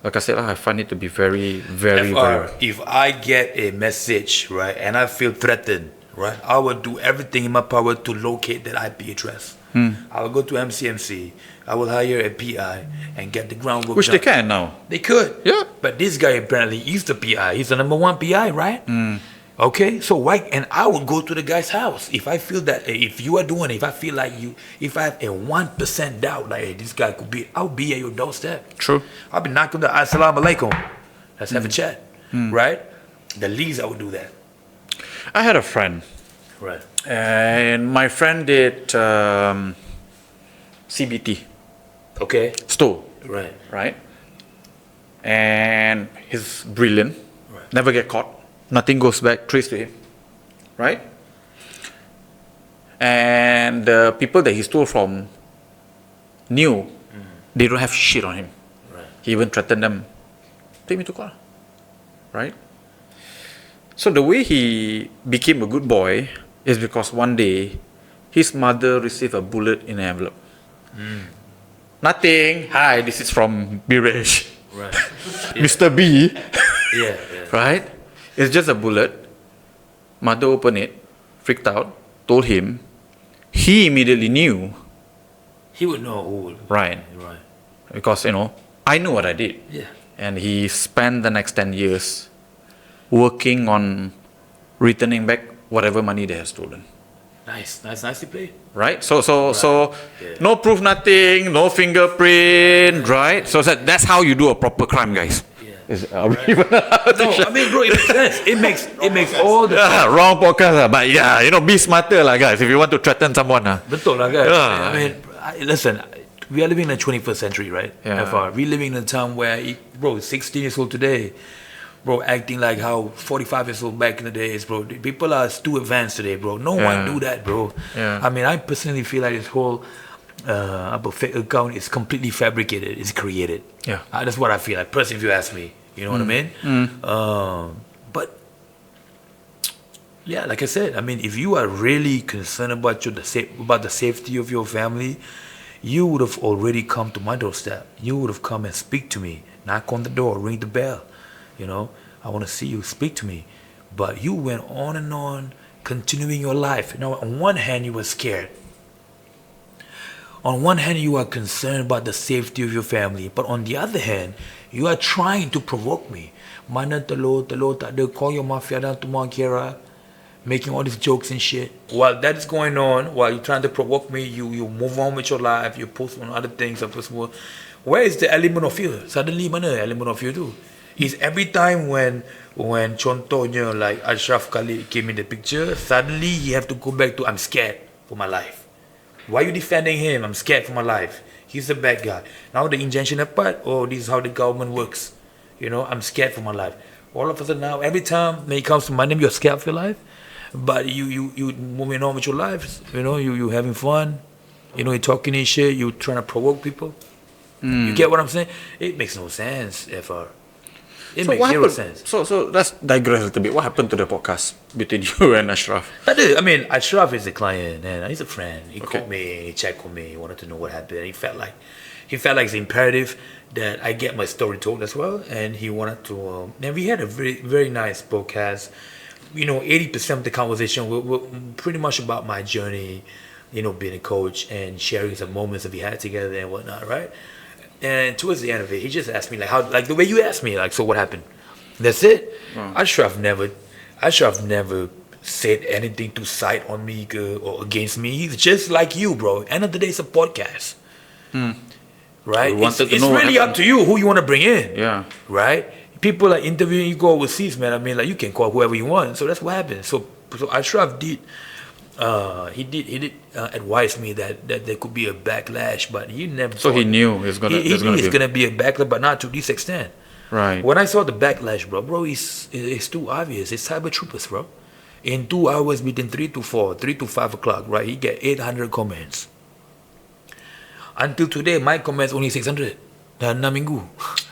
Like I said, I find it to be very, very, very. If I get a message, right, and I feel threatened, right, I will do everything in my power to locate that IP address. I will go to MCMC. I will hire a PI and get the groundwork Which done. they can now. They could. Yeah. But this guy apparently is the PI. He's the number one PI, right? Okay, so why? And I would go to the guy's house if I feel that if you are doing it, if I feel like you, if I have a 1% doubt, like hey, this guy could be, I'll be at your doorstep. True. I'll be knocking the assalamu alaikum. Let's have a chat, right? The least I would do that. I had a friend, Right. and my friend did CBT, Okay. Stowe, Right. right? And he's brilliant, Right. never get caught, nothing goes back, trace to him, right? And the people that he stole from knew they don't have shit on him. Right. He even threatened them, take me to court, right? So the way he became a good boy is because one day his mother received a bullet in an envelope. Nothing. Hi, this is from Birish. Right. Mr. B. Yeah. Right? It's just a bullet. Mother opened it, freaked out, told him. He immediately knew. He would know who. Right. Right. Because, I knew what I did. Yeah. And he spent the next 10 years working on returning back whatever money they have stolen. Nicely played. Right? So Yeah. no proof, nothing, no fingerprint, right? So that's how you do a proper crime, guys. Yeah. Are we even allowed to No, share? I mean, bro, it makes sense. It makes all the Wrong podcast, but be smarter, guys. If you want to threaten someone, Betul lah kan? Yeah. I mean, listen, we are living in the 21st century, right? Yeah. FR. We're living in a time where, bro, 16 years old today, bro, acting like how 45 years old back in the days, bro. People are too advanced today, bro. No one do that, bro. Yeah. I mean, I personally feel like this whole fake account is completely fabricated. It's created. Yeah. That's what I feel like, personally, if you ask me. You know what I mean? But yeah, like I said, I mean, if you are really concerned about the safety of your family, you would have already come to my doorstep. You would have come and speak to me, knock on the door, ring the bell. I want to see you, speak to me. But you went on and on, continuing your life. On one hand, you were scared. On one hand, you are concerned about the safety of your family. But on the other hand, you are trying to provoke me. Mana telur tak ada, call your mafia down tomorrow, Kira. Making all these jokes and shit. While that is going on, while you're trying to provoke me, you move on with your life, you post on other things. Where is the element of fear? Suddenly, mana element of fear tu? Is every time when contohnya like Ashraf Khalid came in the picture, suddenly you have to go back to I'm scared for my life. Why are you defending him? I'm scared for my life. He's the bad guy. Now the injunction apart, this is how the government works. I'm scared for my life. All of a sudden now, every time when it comes to my name, you're scared for your life. But you moving on with your life. You having fun. You're talking and shit. You trying to provoke people. You get what I'm saying? It makes no sense, FR. It makes zero sense. So let's digress a little bit. What happened to the podcast between you and Ashraf? I mean, Ashraf is a client and he's a friend. He Okay. called me, he checked on me, he wanted to know what happened. He felt like it's imperative that I get my story told as well. And he wanted to. And we had a very, very nice podcast. 80% of the conversation were pretty much about my journey, being a coach and sharing some moments that we had together and whatnot, right? And towards the end of it, he just asked me like the way you asked me, like, so what happened? That's it. Ashraf never said anything to side on me or against me. He's just like you, bro. End of the day, it's a podcast, right? We wanted to It's know what really up happened. to you who you want to bring in, Yeah. right? People are interviewing you, go overseas, man. I mean, like you can call whoever you want. So that's what happened. So Ashraf did. He did advise me that there could be a backlash, but he never. So he knew it's gonna. He there's knew it's be. gonna be a backlash, but not to this extent. Right. When I saw the backlash, bro, it's too obvious. It's cyber troopers, bro. In 2 hours between 3 to 5 o'clock, right? He get 800 comments. Until today, my comments only 600. Dah 6 minggu.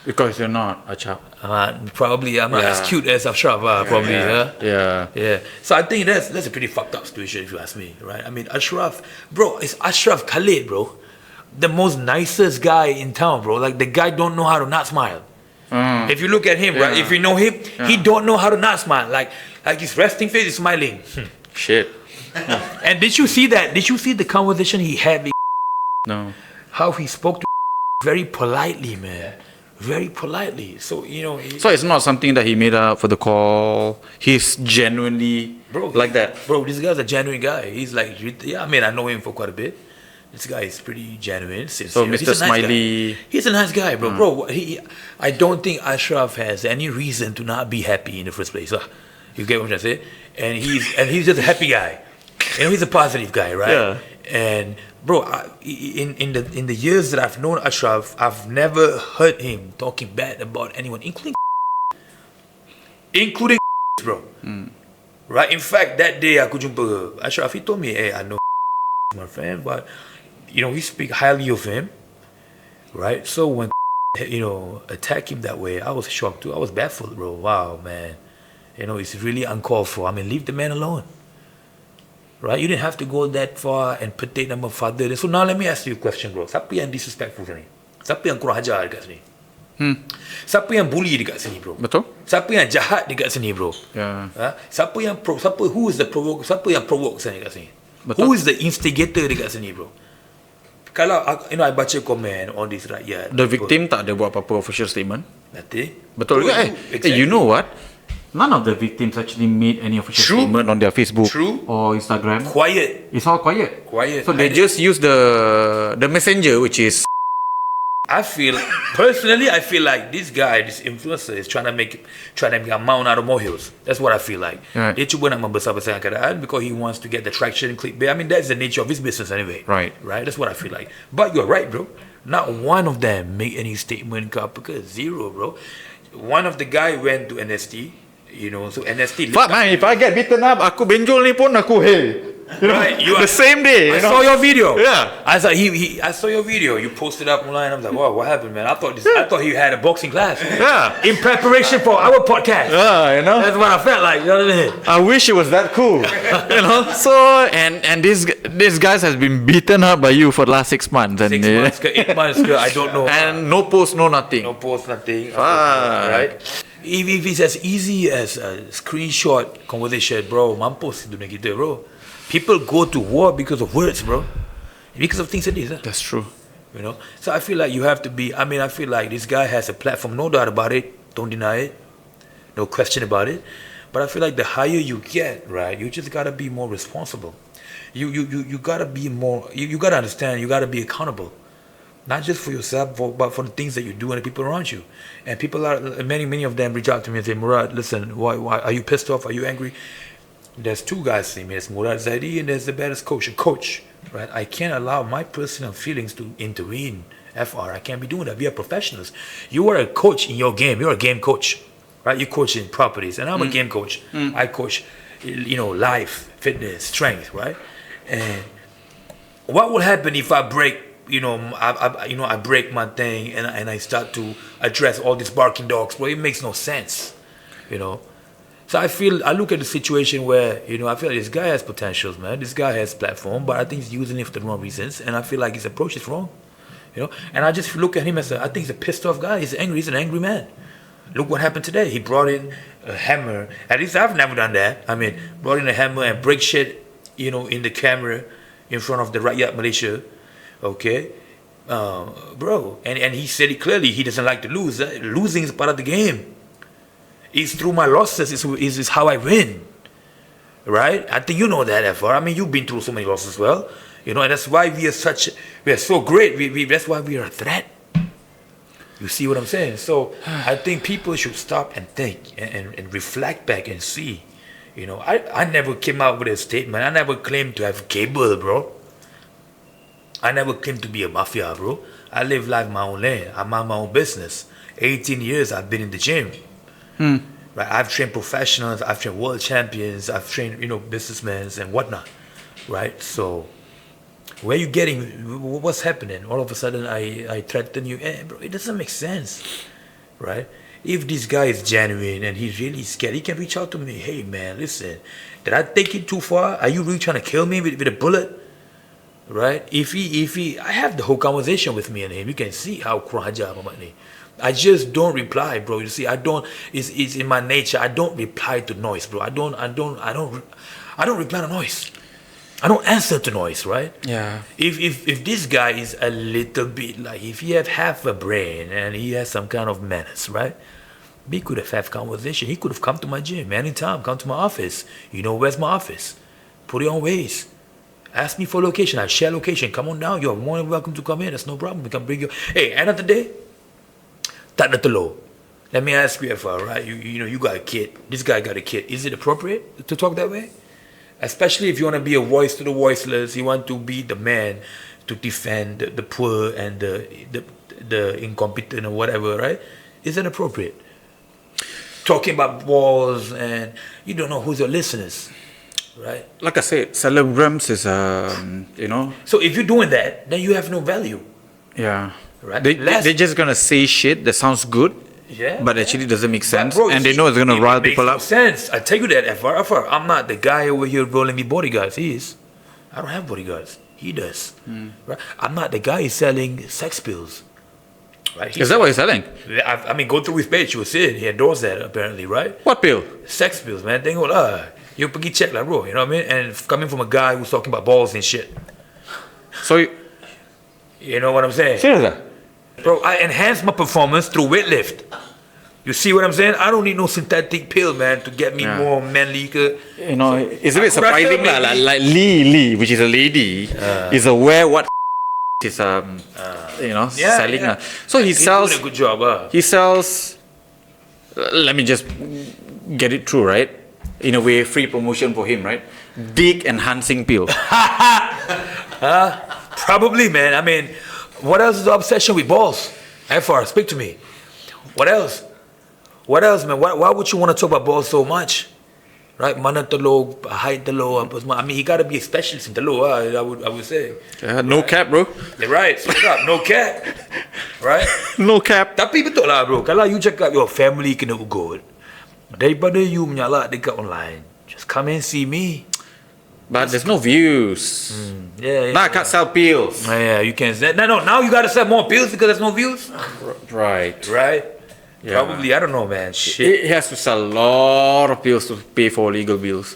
Because you're not a chap. Probably I'm not as cute as Ashraf, probably. Yeah. So I think that's a pretty fucked up situation if you ask me, right? I mean, Ashraf, bro, it's Ashraf Khalid, bro. The most nicest guy in town, bro. Like the guy don't know how to not smile. If you look at him, right? If you know him, he don't know how to not smile. Like his resting face is smiling. Shit. And did you see that? Did you see the conversation he had with No. How he spoke to very politely, man. Very politely. So, you know. So it's not something that he made up for the call. He's genuinely like that. Bro, this guy's a genuine guy. He's like, yeah, I mean, I know him for quite a bit. This guy is pretty genuine, sincere. So Mr. He's a nice Smiley. guy. He's a nice guy, bro. Bro, I don't think Ashraf has any reason to not be happy in the first place. You get what I'm trying to say? And he's just a happy guy. You know, he's a positive guy, right? Yeah. And bro, in the years that I've known Ashraf, I've never heard him talking bad about anyone, including bro. Right? In fact, that day aku jumpa Ashraf, he told me, hey, I know my friend, but you know, we speak highly of him, right? So when you know, attack him that way, I was shocked too. I was baffled, bro. Wow, man. You know, it's really uncalled for. I mean, leave the man alone. Right? You didn't have to go that far and petake nama father. So now let me ask you a question, bro. Siapa yang disrespectful sini? Siapa yang kurang ajar dekat sini? Siapa yang bully dekat sini, bro? Betul? Siapa yang jahat dekat sini, bro? Yeah. Siapa who is the provoke? Siapa yang provoke sini dekat sini? Betul. Who is the instigator dekat sini, bro? Kalau you know, I baca komen on this rakyat. The victim tak ada buat apa-apa official statement. Nanti. Betul ke? Exactly. You know what? None of the victims actually made any official statement on their Facebook or Instagram. Quiet. It's all quiet. Quiet. So they just use the messenger, which is. I feel like this guy, this influencer, is trying to make a mountain out of molehills. That's what I feel like. Right. Dia cuba nak membesar-besarkan keadaan because he wants to get the traction and clickbait. I mean, that's the nature of his business anyway. Right. Right. That's what I feel like. But you're right, bro. Not one of them make any statement. Because zero, bro. One of the guy went to NST. You know, so NST. Fuck man, if I get beaten up, aku benjol ni pun aku hey. You know, Right, the same day. I saw your video. Yeah. I saw I saw your video. You posted up online. I was like, wow, what happened, man? I thought he had a boxing class. Yeah. In preparation for our podcast. Yeah, you know. That's what I felt like. You know what I mean? I wish it was that cool. You know. So and this guys has been beaten up by you for the last 6 months. And 6 months, 8 months, I don't know. And no post, no nothing. No post, nothing. Right. If it's as easy as a screenshot conversation, bro, mampus dunia kita, bro. People go to war because of words, bro. Because of things like this. That's true. You know? So I feel like you have to be, I feel like this guy has a platform, no doubt about it. Don't deny it. No question about it. But I feel like the higher you get, right, you just gotta be more responsible. You gotta be more, you gotta understand, you gotta be accountable. Not just for yourself, but for the things that you do and the people around you. And people are, many of them reach out to me and say, Murad, listen, why are you pissed off? Are you angry? There's two guys see me. There's Murad Zaidi and there's the baddest coach, a coach, right? I can't allow my personal feelings to intervene. I can't be doing that. We are professionals. You are a coach in your game. You're a game coach, right? You coach in properties, and I'm a game coach. I coach, you know, life, fitness, strength, right? And what will happen if I break? I break my thing and I start to address all these barking dogs. Well, it makes no sense, you know. So I look at the situation where, you know, I feel like this guy has potentials, man. This guy has platform, but I think he's using it for the wrong reasons, and I feel like his approach is wrong, you know. And I just look at him as I think he's a pissed off guy. He's angry. He's an angry man. Look what happened today. He brought in a hammer. At least I've never done that. I mean, brought in a hammer and break shit, you know, in the camera in front of the Rakyat Malaysia. Okay, bro, and he said it clearly. He doesn't like to lose. Losing is part of the game. It's through my losses is how I win, right? I think you know that, FR. I mean, you've been through so many losses as well, you know, and that's why we are so great. That's why we are a threat. You see what I'm saying? So I think people should stop and think and reflect back and see. You know, I never came out with a statement. I never claimed to have cable, bro. I never claimed to be a mafia, bro. I live life my own lane. I mind my own business. 18 years I've been in the gym. Right? I've trained professionals. I've trained world champions. I've trained, you know, businessmen and whatnot. Right? So, where you getting? What's happening? All of a sudden, I threaten you. Bro, it doesn't make sense. Right? If this guy is genuine and he's really scared, he can reach out to me. Hey, man, listen. Did I take it too far? Are you really trying to kill me with a bullet? Right? If he, I have the whole conversation with me and him. You can see how kuraja about me. I just don't reply, bro. You see, I don't. It's in my nature. I don't reply to noise, bro. I don't reply to noise. I don't answer to noise, right? Yeah. If this guy is a little bit like, if he have half a brain and he has some kind of manners, right? We could have had conversation. He could have come to my gym anytime, come to my office. You know, where's my office? Put it on Waze. Ask me for location. I share location. Come on down. You're more than welcome to come in. That's no problem. We can bring you. Hey, end of the day, tak na telo. Let me ask you, FR, right? You know, you got a kid. This guy got a kid. Is it appropriate to talk that way? Especially if you want to be a voice to the voiceless. You want to be the man to defend the poor and the incompetent or whatever, right? Is it appropriate? Talking about balls and you don't know who's your listeners, right? Like I said, celebrums is you know. So if you're doing that, then you have no value. Yeah. Right. They're just gonna say shit that sounds good. Yeah. But actually doesn't make sense, Bro, and they know it's gonna rile people up. Makes no sense. I tell you that, FR. I'm not the guy over here rolling me bodyguards. He is. I don't have bodyguards. He does. Right? I'm not the guy selling sex pills. Right? Is that what he's selling? I mean, go through his page. You will see it. He endorsed that apparently, right? What pill? Sex pills, man. Tengok lah. You pergi check lah, bro. You know what I mean? And coming from a guy who's talking about balls and shit. So You know what I'm saying? serious? Bro, I enhance my performance through weightlift. You see what I'm saying? I don't need no synthetic pill, man, to get me more manly. You know, it's a bit Aku rasa surprising lah. maybe- Like Lee, which is a lady, is aware what is you know selling. So he He's sells. doing a good job. He sells. Let me just get it through, right? In a way, free promotion for him, right? Dick enhancing pill. Probably, man. I mean, what else is the obsession with balls? FR, speak to me. What else? What else, man? Why would you want to talk about balls so much? Right? Mana telo, height telo. I mean, he got to be a specialist in telo. I would say. No cap, bro. You're right. Straight up, no cap. Right? No cap. Tapi betul lah, bro. Kalau you cakap your family kena ugut, daripada you menyalak dekat online, just come and see me. But there's no views. Yeah. Nah, I can't sell pills. Yeah, you can say no. Now you gotta sell more pills because there's no views. Right. Right? Yeah. Probably, I don't know, man. Shit. He has to sell a lot of pills to pay for legal bills.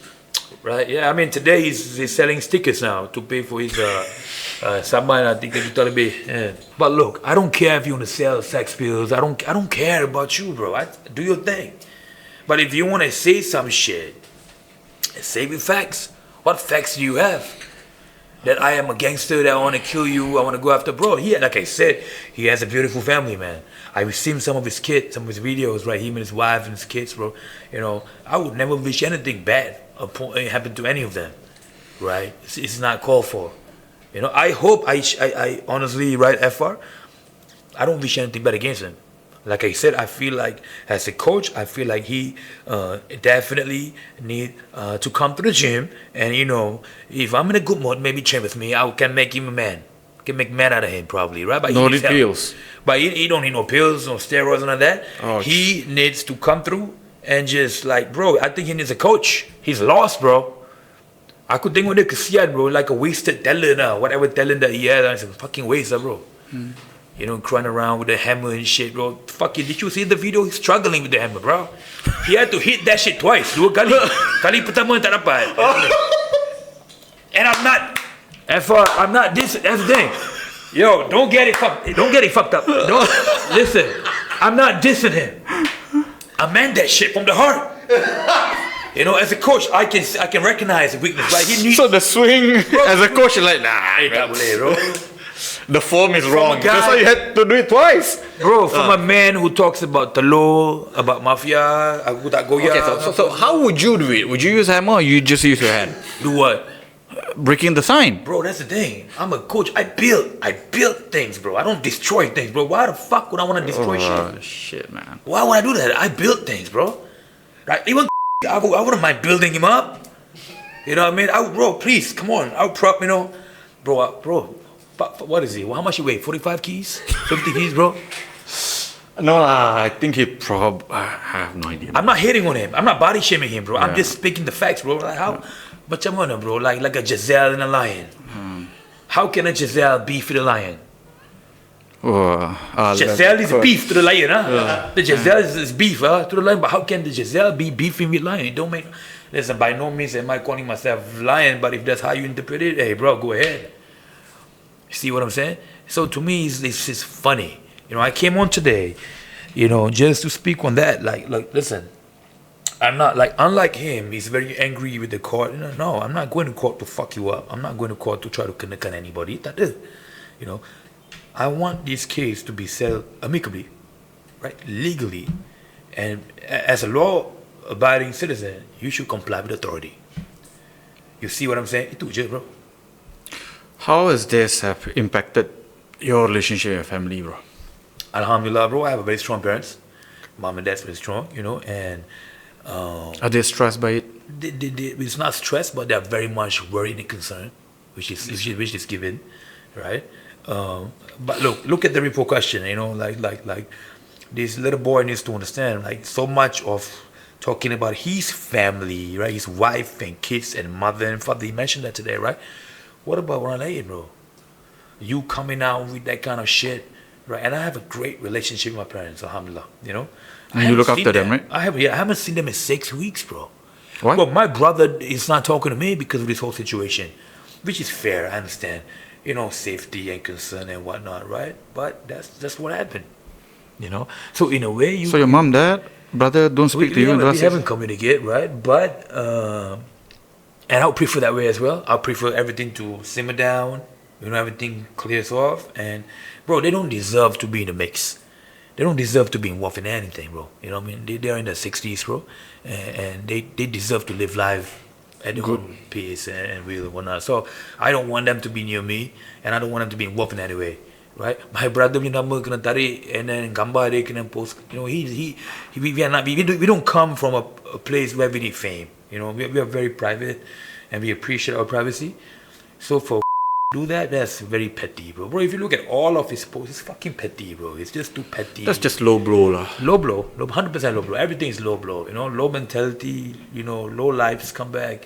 Right? Yeah, I mean, today he's selling stickers now to pay for his saman, I think, lebih. Yeah. But look, I don't care if you want to sell sex pills. I don't care about you, bro. Do your thing. But if you want to say some shit, say with facts. What facts do you have? That I am a gangster, that I want to kill you, I want to go after, bro. Like I said, he has a beautiful family, man. I've seen some of his kids, some of his videos, right? Him and his wife and his kids, bro. You know, I would never wish anything bad happen to any of them, right? It's not called for. You know, I hope, I honestly, right, FR, I don't wish anything bad against him. Like I said, I feel like as a coach, I feel like he definitely need to come to the gym. And, you know, if I'm in a good mood, maybe train with me. I can make him a man. Can make man out of him probably, right? But No need pills. But he don't need no pills, no steroids, none of that. Ouch. He needs to come through and just like, bro, I think he needs a coach. He's lost, bro. Aku tengok dia kesian, bro. Like a wasted talent, whatever talent that he has, it's a fucking waste, bro. You know, crying around with the hammer and shit, bro. Fuck it, did you see the video? He's struggling with the hammer, bro. He had to hit that shit twice. Dua kali. Kali pertama tak dapat. And I'm not, I'm not this. That's the thing. Yo, don't get it fucked up. Don't listen. I'm not dissing him. I meant that shit from the heart. You know, as a coach, I can recognize the weakness. Like he needs. So the swing, as a coach, you're like, nah, Tak boleh, bro. the form is wrong. guy- That's why you had to do it twice. Bro, from a man who talks about telur, about mafia, aku tak goyang. Okay, so how would you do it? Would you use hammer or you just use your hand? Do what? Breaking the sign. Bro, that's the thing. I'm a coach. I build things, bro. I don't destroy things, bro. Why the fuck would I want to destroy shit? Oh, shit, man. Why would I do that? I build things, bro. Right? Even I wouldn't mind building him up. You know what I mean? Bro, please, come on. I'll prop, you know. Bro, what is he? How much he weigh? 45 keys? 50 keys, bro? No, I think he I have no idea. I'm not hating on him. I'm not body shaming him, bro. I'm Yeah. just speaking the facts, bro. Like how? Macam mana, bro? Like a Giselle and a lion. How can a Giselle beef with a lion? Giselle is beef to the lion, huh? The Giselle is beef, to the lion. But how can the Giselle be beefing with lion? It don't make. Listen, by no means am I calling myself lion, but if that's how you interpret it, hey, bro, go ahead. See what I'm saying? So to me, it's just funny. I came on today, just to speak on that. Like, listen, I'm not unlike him. He's very angry with the court. No, I'm not going to court to fuck you up. I'm not going to court to try to connect on anybody. That is, I want this case to be settled amicably, right, legally, and as a law-abiding citizen, you should comply with authority. You see what I'm saying? Itu je, bro. How has this have impacted your relationship with your family, bro? Alhamdulillah, bro. I have a very strong parents. Mom and dad's very strong, and Are they stressed by it? It's not stress, but they're very much worried and concerned, which is given, right? But look at the repercussion. Like this little boy needs to understand. Like so much of talking about his family, right? His wife and kids and mother and father. He mentioned that today, right? What about Raleigh, bro? You coming out with that kind of shit, right? And I have a great relationship with my parents, alhamdulillah. And you look after them, right? I haven't seen them in 6 weeks, bro. What? Well, my brother is not talking to me because of this whole situation, which is fair. I understand, safety and concern and whatnot, right? But that's what happened, So in a way, So your mom, dad, brother don't speak to you in the last we 6 haven't communicated, right? But and I would prefer that way as well. I prefer everything to simmer down, everything clears off. And bro, they don't deserve to be in the mix. They don't deserve to be involved in anything, bro. You know what I mean? They're in their 60s, bro, and they deserve to live life at their own pace and will and whatnot. So I don't want them to be near me, and I don't want them to be involved in any way, right? My brother punya nama kena tarik, and then gambar dia kena post. We don't come from a place where we need fame. We are very private, and we appreciate our privacy. So for do that's very petty, bro. If you look at all of his posts, it's fucking petty, bro. It's just too petty. That's just low blow, lah. Low blow, 100% low blow. Everything is low blow, low mentality, low lives come back.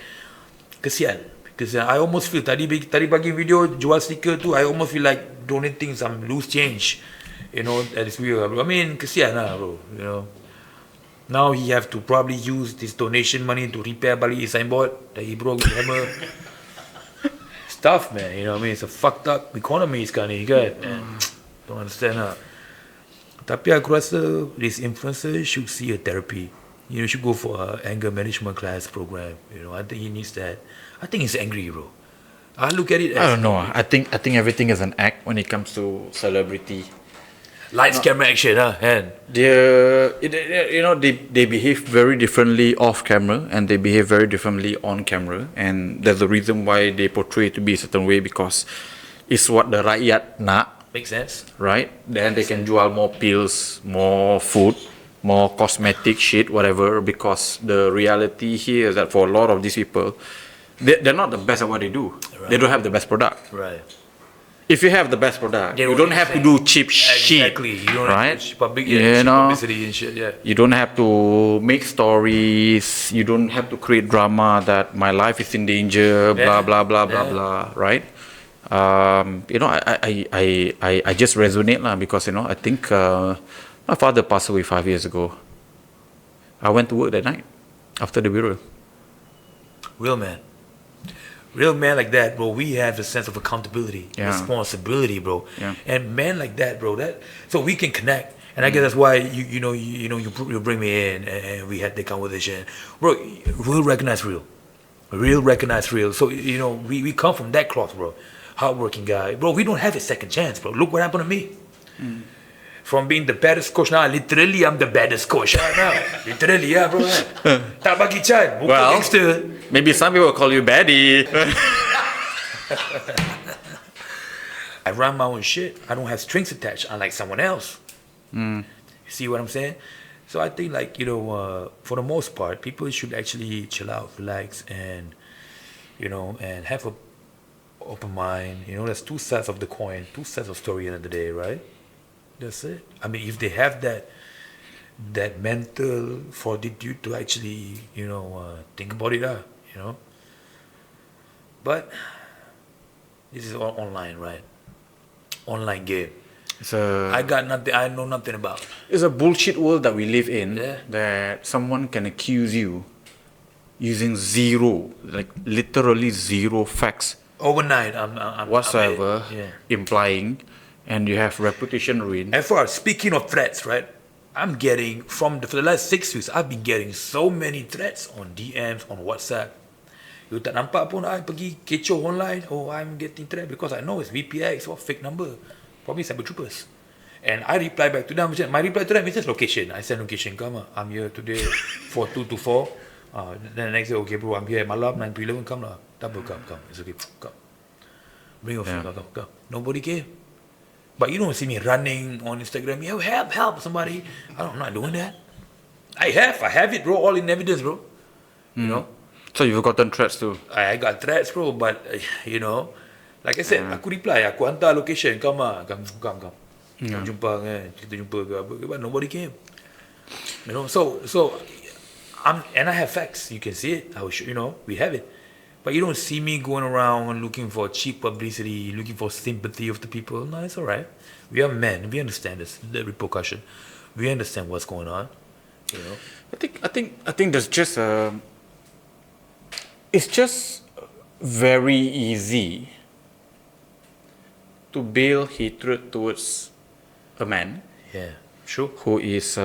Kesian. I almost feel, tadi pagi video jual sticker tu, I almost feel like donating some loose change, that is real, bro. I mean, kesian lah, bro, Now he have to probably use this donation money to repair balik his signboard that he broke with hammer. Tough, man. What I mean? It's a fucked up economy sekarang ni, kan? Don't understand lah. Tapi aku rasa these influencers should see a therapy. Should go for a anger management class program. I think he needs that. I think he's angry, bro. I look at it as... I don't know. I think everything is an act when it comes to celebrity. Lights, camera, action, and they behave very differently off camera, and they behave very differently on camera, and there's a reason why they portray it to be a certain way, because it's what the rakyat nak. Makes sense, right? Then they can jual more pills, more food, more cosmetic shit, whatever, because the reality here is that for a lot of these people, they're not the best at what they do. Right. They don't have the best product. Right. If you have the best product, you don't have to do cheap shit. Exactly. You don't right? have to publicity and shit, yeah. You don't have to make stories. You don't have to create drama that my life is in danger, blah, blah, blah, blah, blah, right? I just resonate lah, because, I think my father passed away 5 years ago. I went to work that night after the burial. Real man like that, bro, we have a sense of accountability, responsibility, bro. Yeah. And men like that, bro, so we can connect. And I guess that's why you bring me in and we had the conversation. Bro, real recognize real. Real recognize real. So, we come from that cloth, bro. Hardworking guy. Bro, we don't have a second chance, bro. Look what happened to me. From being the baddest coach now, literally I'm the baddest coach right now. Literally, yeah, bro. Tak bagi chan. Well, gangster. Maybe some people call you baddie. I run my own shit. I don't have strings attached, unlike someone else. You see what I'm saying? So I think, for the most part, people should actually chill out, relax, and and have a open mind. There's two sides of the coin, two sides of story at the end of the day, right? That's it. I mean, if they have that mental fortitude to actually, think about it, But this is all online, right? Online game. I got nothing. I know nothing about. It's a bullshit world that we live in. Yeah. That someone can accuse you using zero, like literally zero facts Overnight, I'm whatsoever, yeah. implying, and you have reputation ruined. And for speaking of threats, right? I'm getting for the last 6 weeks, I've been getting so many threats on DMs, on WhatsApp. You tak nampak pun I pergi kecoh online. Oh, I'm getting threat because I know it's VPX or fake number. Probably cyber troopers. And I reply back to them. My reply to them is just location. I send location. Come, I'm here today 42 to 4. Then the next day, okay bro, I'm here at malam 9 to 11. Come lah. Double come. It's okay. Come. Bring your phone. Come. Nobody came. But you don't see me running on Instagram. Yo, help somebody. I'm not doing that. I have it, bro. All in evidence, bro. You know. So you've gotten threats too. I got threats, bro. But you know, like I said, aku reply, aku hantar location. Come. Kita jumpa ke apa. But nobody came. You know. So and I have facts. You can see it. I will show, we have it. But you don't see me going around looking for cheap publicity, looking for sympathy of the people. No, it's all right. We are men. We understand the repercussion. We understand what's going on. You know. I think there's just it's just very easy to build hatred towards a man. Yeah. Sure. Who is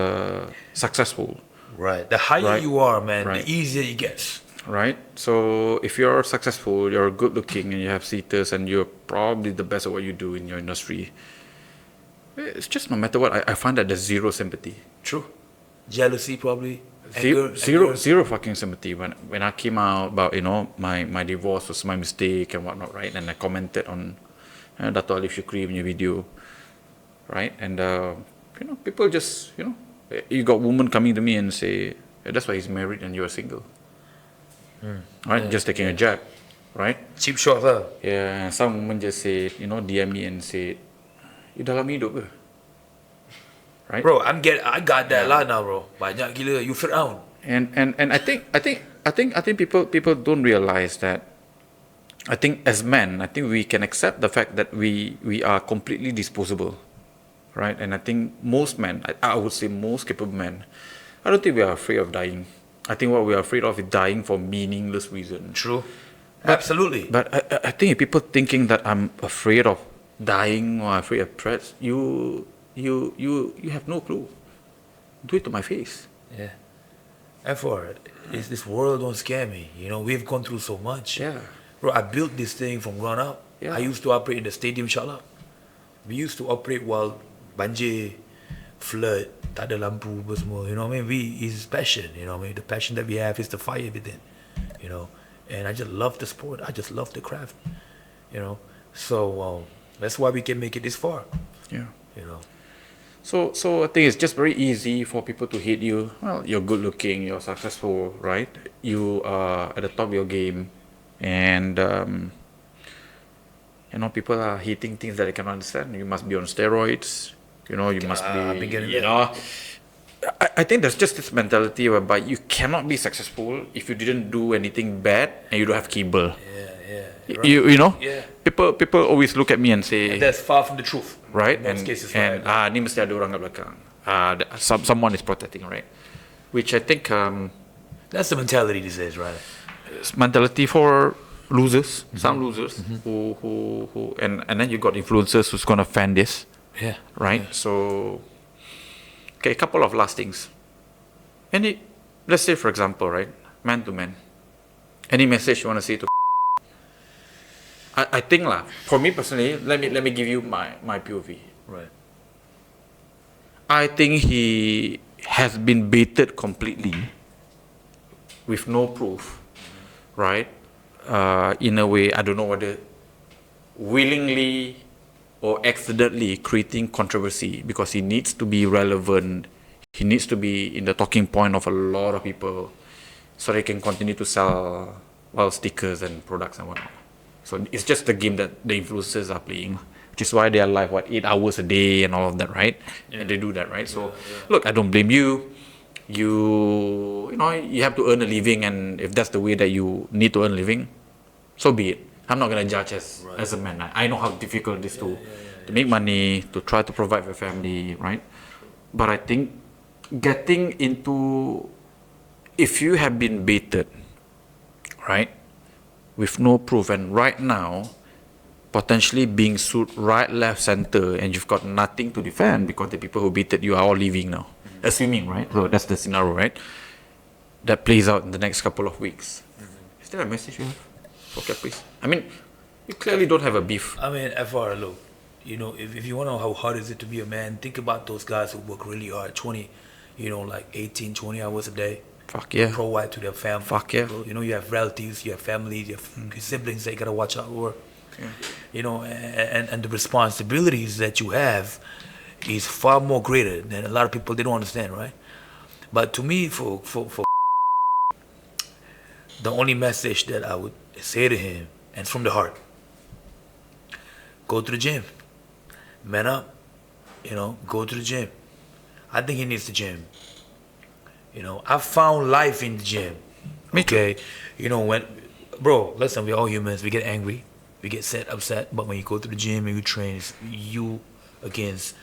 successful. Right. The higher you are, man, right. the easier it gets. Right? So if you're successful, you're good looking and you have suitors and you're probably the best at what you do in your industry, it's just no matter what, I find that there's zero sympathy. True. Jealousy probably. Zero fucking sympathy. When I came out about, my divorce was my mistake and whatnot, right? And I commented on Dato' Alif Shukri in your video, right? And people just, you got women coming to me and say, that's why he's married and you're single. Right? Yeah, just taking a jab, right? Cheap shots lah. Yeah, some women just say, DM me and say, you dalam hidup ke? Right? Bro, I got that lah now, bro. Banyak gila, you fit out. And I think people don't realize that. I think as men, I think we can accept the fact that we are completely disposable, right? And I think most men, I would say most capable men, I don't think we are afraid of dying. I think what we are afraid of is dying for meaningless reasons. True. Absolutely. But I think if people thinking that I'm afraid of dying or afraid of threats, you have no clue. Do it to my face. Yeah. And for it, this world don't scare me. We've gone through so much. Yeah. Bro, I built this thing from ground up. Yeah. I used to operate in the stadium Shalab. We used to operate while banjir, flood, tak ada lampu apa semua. You know what I mean? It's passion. The passion that we have is the fire within. And I just love the sport. I just love the craft. So that's why we can make it this far. Yeah. So I think it's just very easy for people to hate you. Well, you're good looking, you're successful, right? You are at the top of your game, and people are hating things that they cannot understand. You must be on steroids. You must be. I think there's just this mentality whereby you cannot be successful if you didn't do anything bad and you don't have cable. Yeah. Right. Yeah. People always look at me and say, and that's far from the truth. Right? In most cases, right? Ni mesti ada orang kat belakang. Someone is protecting, right? Which I think that's the mentality these days, right? It's mentality for losers, some losers who and then you got influencers who's gonna fan this. Yeah. Right? Yeah. So a couple of last things. Let's say for example, right? Man to man. Any message you wanna say to I think for me personally, let me give you my POV. Right. I think he has been baited completely with no proof, right? In a way, I don't know whether willingly or accidentally creating controversy because he needs to be relevant. He needs to be in the talking point of a lot of people so they can continue to sell stickers and products and whatnot. So it's just the game that the influencers are playing, which is why they are live 8 hours a day and all of that, right? Yeah. And they do that, right? So look, I don't blame you. You have to earn a living, and if that's the way that you need to earn a living, so be it. I'm not gonna judge as a man. I know how difficult it is to make money, to try to provide for family, right? But I think getting into, if you have been baited, right, with no proof, and right now potentially being sued right, left, center, and you've got nothing to defend because the people who baited you are all leaving now, assuming, right? So that's the scenario, right? That plays out in the next couple of weeks. Is there a message you have for Caprice? I mean, you clearly don't have a beef. I mean, FR, look, you know, if you want to know how hard is it to be a man, think about those guys who work really hard, 20, you know, like 18, 20 hours a day. Fuck yeah. Provide to their family. Fuck yeah. You know, you have relatives, you have families, you have siblings that you gotta watch out for. Yeah. You know, and the responsibilities that you have is far more greater than a lot of people, they don't understand, right? But to me, for the only message that I would say to him, and from the heart, go to the gym. Man up. You know, go to the gym. I think he needs the gym. You know, I found life in the gym. Me too. You know, bro, listen, we're all humans. We get angry. We get upset. But when you go to the gym and you train, it's you against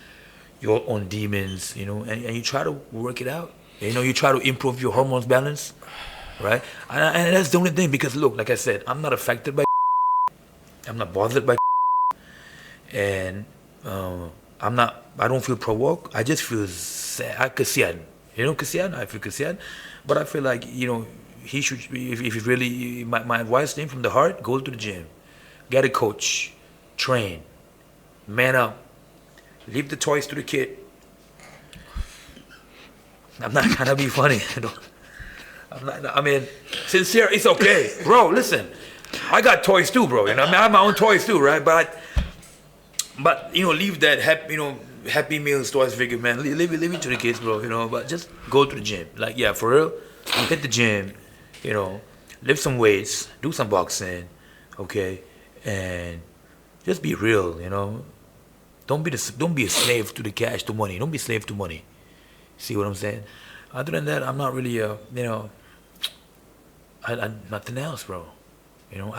your own demons, you know, and you try to work it out. You know, you try to improve your hormones balance, right? And that's the only thing, because look, like I said, I'm not affected by I'm not bothered by and I don't feel provoked. I just feel sad. Kasihan. You know, kasihan. I feel kasihan. But I feel like, you know, he should, if he really, my advice to him from the heart, go to the gym. Get a coach. Train. Man up. Leave the toys to the kid. I'm not trying to be funny. I mean, sincere, it's okay. Bro, listen. I got toys too, bro. You know, I mean, I have my own toys too, right? But you know, leave that Happy Meals toys figure, man. Leave it to the kids, bro. You know, but just go to the gym. Like, yeah, for real. Hit the gym. You know, lift some weights, do some boxing, okay, and just be real. You know, don't be a slave to the cash, to money. Don't be a slave to money. See what I'm saying? Other than that, I'm not really you know, I nothing else, bro. You know,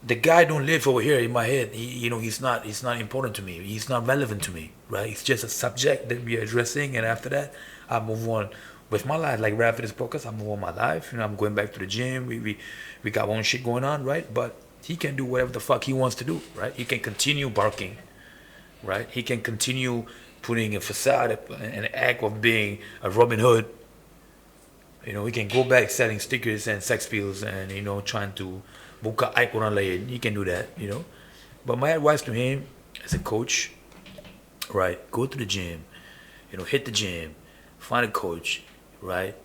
the guy don't live over here in my head. You know, he's not important to me. He's not relevant to me, right? It's just a subject that we are addressing, and after that, I move on with my life. Like right after this podcast, I move on my life. You know, I'm going back to the gym. We got our own shit going on, right? But he can do whatever the fuck he wants to do, right? He can continue barking, right? He can continue putting a facade, an act of being a Robin Hood. You know, he can go back selling stickers and sex pills and, you know, trying to buka aib orang lain. He can do that, you know. But my advice to him as a coach, right, go to the gym, you know, hit the gym, find a coach, right.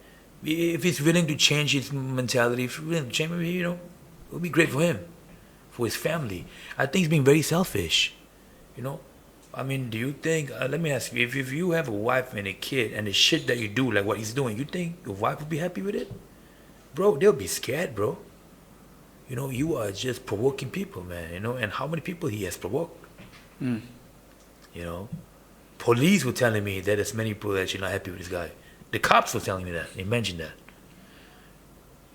If he's willing to change his mentality, if he's willing to change, you know, it'll be great for him, for his family. I think he's being very selfish, you know. I mean, do you think, let me ask you, if you have a wife and a kid and the shit that you do, like what he's doing, you think your wife would be happy with it? Bro, they'll be scared, bro. You know, you are just provoking people, man, you know, and how many people he has provoked? You know, police were telling me that there's many people that you're not happy with this guy. The cops were telling me that. They mentioned that.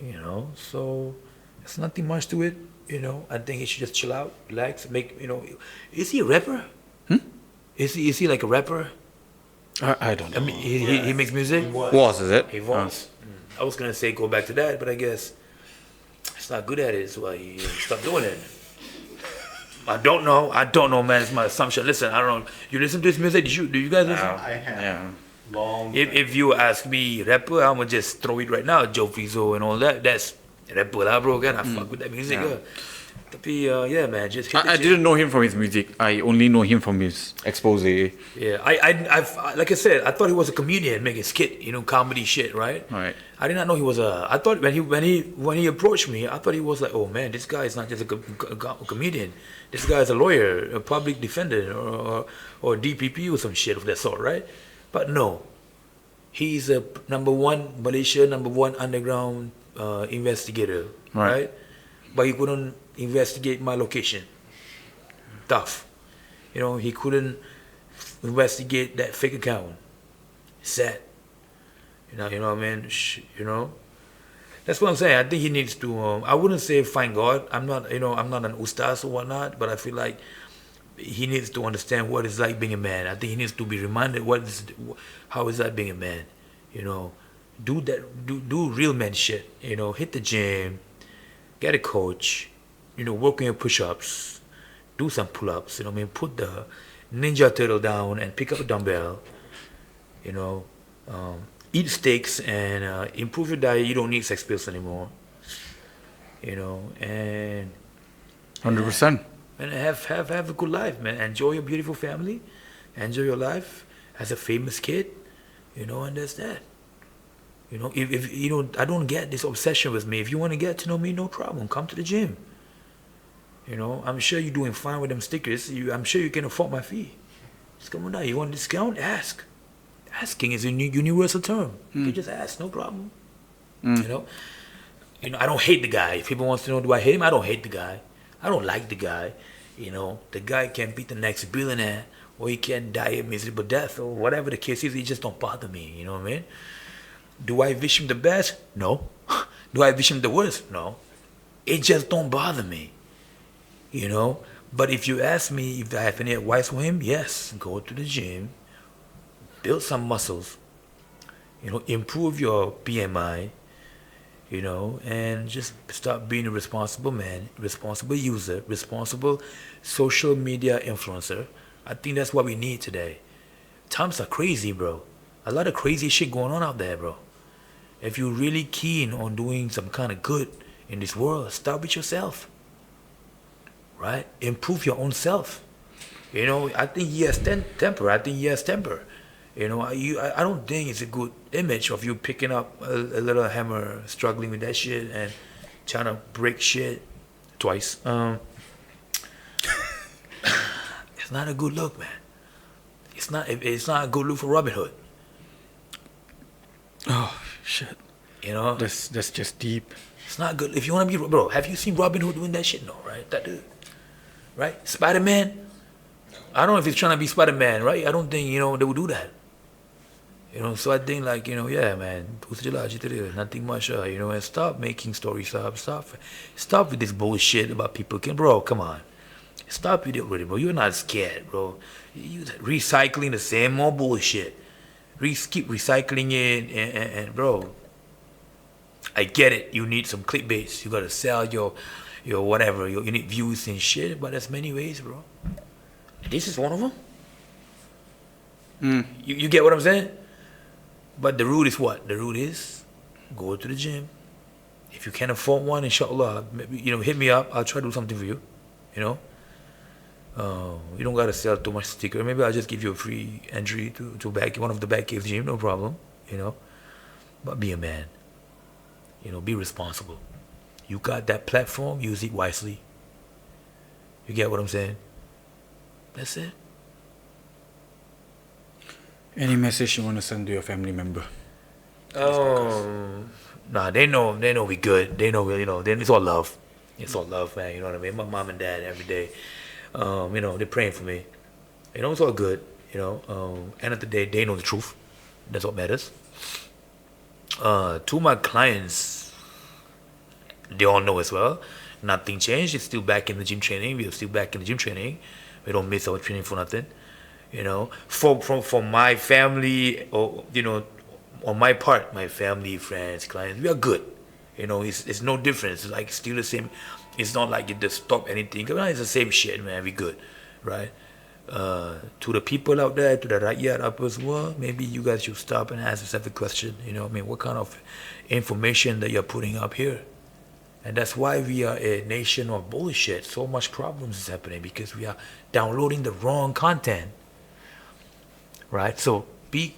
You know, so there's nothing much to it, you know. I think he should just chill out, relax, make, you know, is he a rapper? Is he like a rapper? I don't know. I mean, he makes music? Is it? He was. I was going to say go back to that, but I guess he's not good at it, so he stopped doing it. I don't know, man. It's my assumption. Listen, I don't know. You listen to his music? Do you guys listen? I have. Yeah. Long. If you ask me rapper, I'm going to just throw it right now. Joe Fizo and all that. That's rapper lah, bro. Kan? I fuck with that music. Yeah. Tapi, yeah, man, just hit the I gym. didn't know him from his music. I only know him from his expose. Yeah, I've like I said, I thought he was a comedian making skit, you know, comedy shit, right? Right. I did not know he was a. I thought when he approached me, I thought he was like, oh man, this guy is not just a comedian. This guy is a lawyer, a public defender, or DPP or some shit of that sort, right? But no, he's a Malaysia number one underground investigator, right? But he couldn't investigate my location. Tough. You know, he couldn't investigate that fake account. Sad. You know what I mean? You know? That's what I'm saying. I think he needs to, I wouldn't say find God. I'm not an ustaz or whatnot, but I feel like he needs to understand what it's like being a man. I think he needs to be reminded how is that being a man. You know, do real man shit. You know, hit the gym, get a coach. You know, work on your push-ups, do some pull-ups. You know, what I mean, put the Ninja Turtle down and pick up a dumbbell. You know, eat steaks and improve your diet. You don't need sex pills anymore. You know, and 100%. and have a good life, man. Enjoy your beautiful family, enjoy your life as a famous kid, you know, and that's that. You know, if you know, I don't get this obsession with me. If you want to get to know me, no problem. Come to the gym. You know, I'm sure you're doing fine with them stickers. I'm sure you can afford my fee. Just come on down. You want a discount? Ask. Asking is a universal term. You just ask, no problem. You know, I don't hate the guy. If people wants to know, do I hate him? I don't hate the guy. I don't like the guy. You know, the guy can be the next billionaire, or he can die a miserable death, or whatever the case is. He just don't bother me. You know what I mean? Do I wish him the best? No. Do I wish him the worst? No. It just don't bother me. You know? But if you ask me if I have any advice for him, yes. Go to the gym. Build some muscles. You know, improve your BMI. You know, and just start being a responsible man, responsible user, responsible social media influencer. I think that's what we need today. Times are crazy, bro. A lot of crazy shit going on out there, bro. If you're really keen on doing some kind of good in this world, start with yourself. Right? Improve your own self. You know, I think he has temper. I think he has temper. You know, I don't think it's a good image of you picking up a little hammer, struggling with that shit, and trying to break shit twice. It's not a good look, man. It's not a good look for Robin Hood. Oh, shit. You know? That's just deep. It's not good. If you want to be... Bro, have you seen Robin Hood doing that shit? No, right? That dude. Right? Spider-Man? I don't know if he's trying to be Spider-Man, right? I don't think, you know, they would do that. You know, so I think, like, you know, yeah, man, nothing much, you know, and stop making stories up. Stop with this bullshit about people. Bro, come on. Stop with it, really, bro. You're not scared, bro. You recycling the same old bullshit. Keep recycling it, and bro, I get it. You need some clickbaits. You gotta sell your whatever. You need views and shit, but there's many ways, bro. This is one of them. You get what I'm saying? But the root is what? The root is go to the gym. If you can't afford one, inshallah, maybe, you know, hit me up. I'll try to do something for you. You know? You don't gotta sell too much sticker. Maybe I'll just give you a free entry to one of the back cave gym, no problem. You know? But be a man. You know, be responsible. You got that platform, use it wisely. You get what I'm saying? That's it. Any message you want to send to your family member? Nah, they know we good. They know, you know, it's all love. It's all love, man. You know what I mean? My mom and dad every day, you know, they're praying for me. You know, it's all good. You know, end of the day, they know the truth. That's what matters. To my clients, they all know as well. Nothing changed. It's still back in the gym training. We're still back in the gym training. We don't miss our training for nothing. You know, for my family, or, you know, on my part, my family, friends, clients, we are good. You know, it's no difference. It's like still the same. It's not like you just stop anything. It's the same shit, man. We good, right? To the people out there, to the rakyat up as well, maybe you guys should stop and ask yourself a question. You know, I mean, what kind of information that you're putting up here? And that's why we are a nation of bullshit. So much problems is happening because we are downloading the wrong content. Right? So be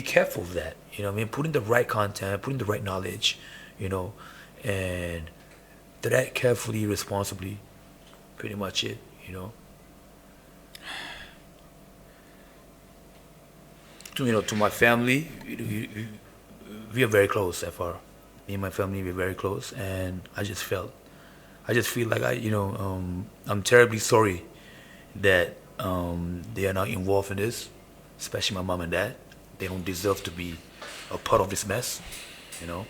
careful of that. You know what I mean? Put in the right content, put in the right knowledge, you know, and tread carefully, responsibly. Pretty much it, you know. To my family, we are very close, FR. Me and my family, we're very close, and I just feel like I'm terribly sorry that they are not involved in this, especially my mom and dad. They don't deserve to be a part of this mess, you know.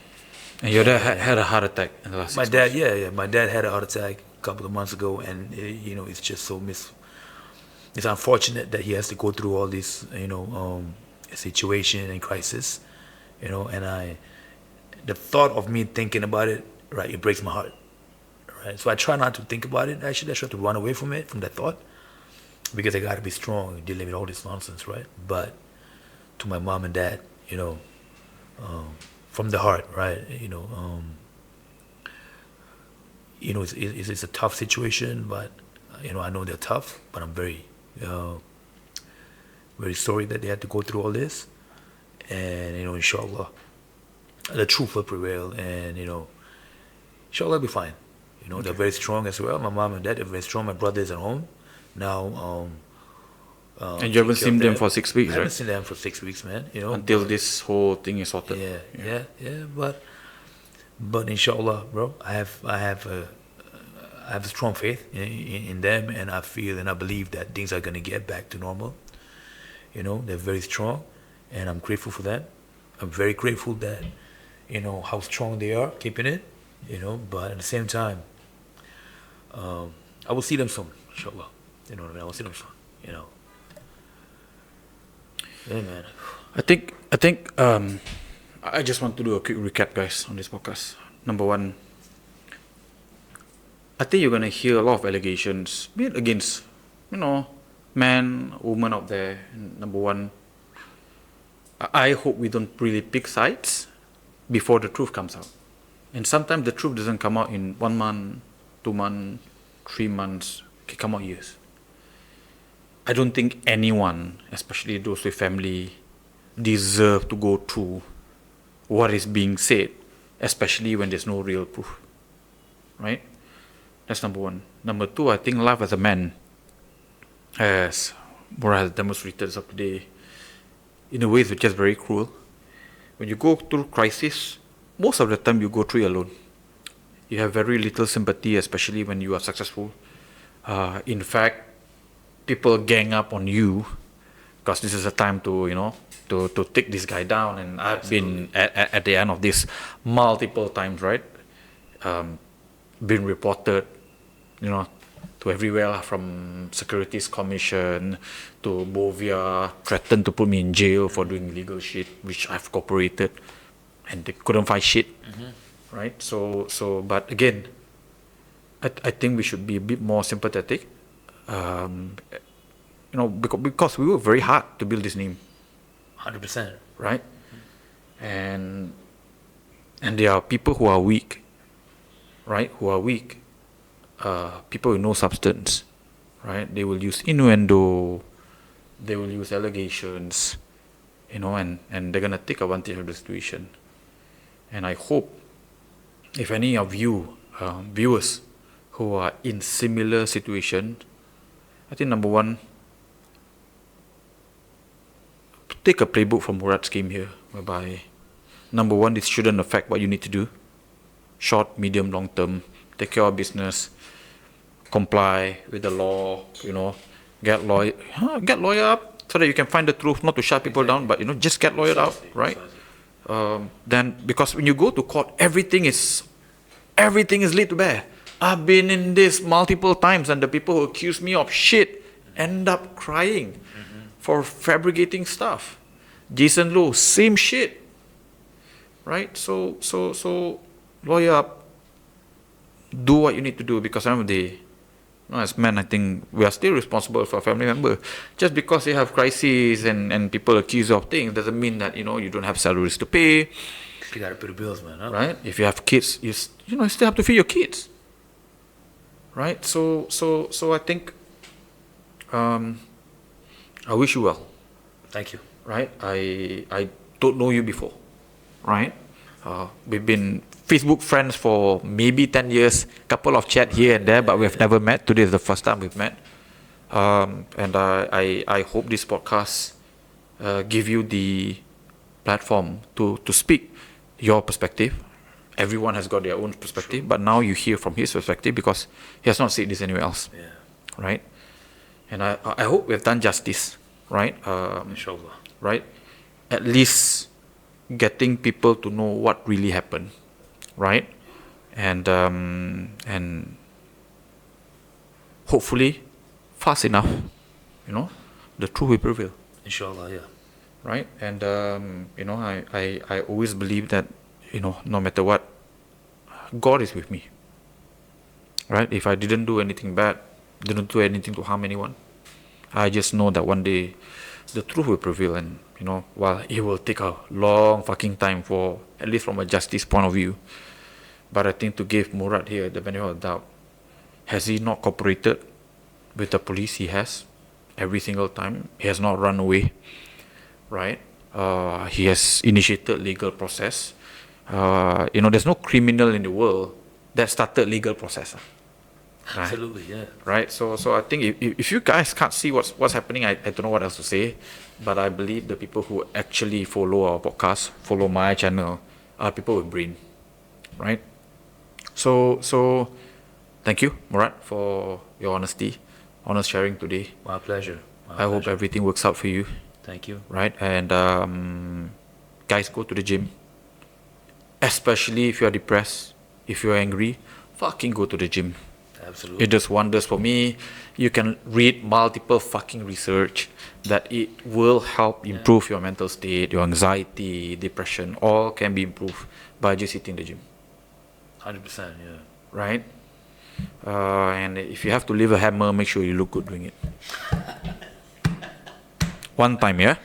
And your dad had a heart attack in the last 6 months. My dad had a heart attack a couple of months ago, and it's just so it's unfortunate that he has to go through all this, situation and crisis, and the thought of me thinking about it, right, it breaks my heart, right? So I try not to think about it. Actually, I try to run away from it, from that thought, because I gotta be strong dealing with all this nonsense, right? But to my mom and dad, from the heart, right? It's a tough situation, but I know they're tough, but I'm very, very sorry that they had to go through all this, and inshallah, the truth will prevail, and inshallah, I'll be fine. They're very strong as well. My mom and dad are very strong. My brother is at home now. And you haven't seen them for 6 weeks, I haven't right? seen them for 6 weeks, man. Until this whole thing is sorted. Yeah. But inshallah, bro, I have a strong faith in them, and I feel and I believe that things are gonna get back to normal. They're very strong, and I'm grateful for that. I'm very grateful that how strong they are, keeping it. But at the same time, I will see them soon, inshallah. You know what I mean? I will see them soon. Yeah, man. I think I just want to do a quick recap, guys, on this podcast. Number one, I think you're gonna hear a lot of allegations made against, men, women out there. Number one, I hope we don't really pick sides before the truth comes out. And sometimes the truth doesn't come out in 1 month, 2 months, 3 months. It can come out years. I don't think anyone, especially those with family, deserve to go through what is being said, especially when there's no real proof. Right? That's number one. Number two, I think life as a man, as Murad has demonstrated today, in a way it's just very cruel. When you go through crisis, most of the time you go through it alone. You have very little sympathy, especially when you are successful. In fact, people gang up on you because this is a time to to take this guy down. And I've been at the end of this multiple times, right? Been reported, to everywhere, from Securities Commission to Bovia, threatened to put me in jail for doing illegal shit, which I've cooperated, and they couldn't find shit, right? So, but again, I think we should be a bit more sympathetic, because we worked very hard to build this name, 100%. right? And there are people who are weak, right? People with no substance, right? They will use innuendo, they will use allegations, and they're gonna take advantage of the situation. And I hope, if any of you viewers who are in similar situation, I think number one, take a playbook from Murad's game here, whereby number one, this shouldn't affect what you need to do. Short, medium, long term, take care of business, comply with the law, get lawyer up so that you can find the truth, not to shut people down, but just get lawyered out, right? Then, because when you go to court, everything is laid to bear. I've been in this multiple times, and the people who accuse me of shit end up crying for fabricating stuff. Jason Lowe, same shit, right? So lawyer up, do what you need to do, because at the end of the day, as men, I think we are still responsible for a family member. Just because you have crises and people accuse you of things doesn't mean that you don't have salaries to pay. You gotta pay the bills, man. Huh? Right? If you have kids, you still have to feed your kids. Right? So I think I wish you well. Thank you. Right? I don't know you before. Right? We've been Facebook friends for maybe 10 years, couple of chat here and there, but we've never met. Today is the first time we've met. And I hope this podcast give you the platform to speak your perspective. Everyone has got their own perspective, but now you hear from his perspective because he has not seen this anywhere else. Yeah. Right? And I hope we've done justice, right? Inshallah. Right? At least getting people to know what really happened, right? And hopefully fast enough the truth will prevail. Inshallah, yeah. Right? And I always believe that no matter what, God is with me. Right? If I didn't do anything bad, didn't do anything to harm anyone, I just know that one day the truth will prevail. And while it will take a long fucking time, for at least from a justice point of view, but I think to give Murad here the benefit of the doubt, has he not cooperated with the police? He has, every single time. He has not run away, right? He has initiated legal process. There's no criminal in the world that started legal process. Right? Absolutely, yeah. Right. So I think if you guys can't see what's happening, I don't know what else to say. But I believe the people who actually follow our podcast, follow my channel, are people with brain, right? So thank you, Murad, for your honesty, honest sharing today. My pleasure. I hope everything works out for you. Thank you. Right? And guys, go to the gym. Especially if you are depressed, if you are angry, fucking go to the gym. Absolutely. It does wonders for me. You can read multiple fucking research that it will help improve your mental state, your anxiety, depression, all can be improved by just hitting the gym. 100%, yeah. Right? And if you have to lift a hammer, make sure you look good doing it. One time, yeah?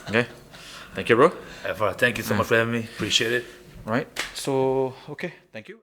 Okay. Thank you, bro. Thank you so much for having me. Appreciate it. Right. So, okay. Thank you.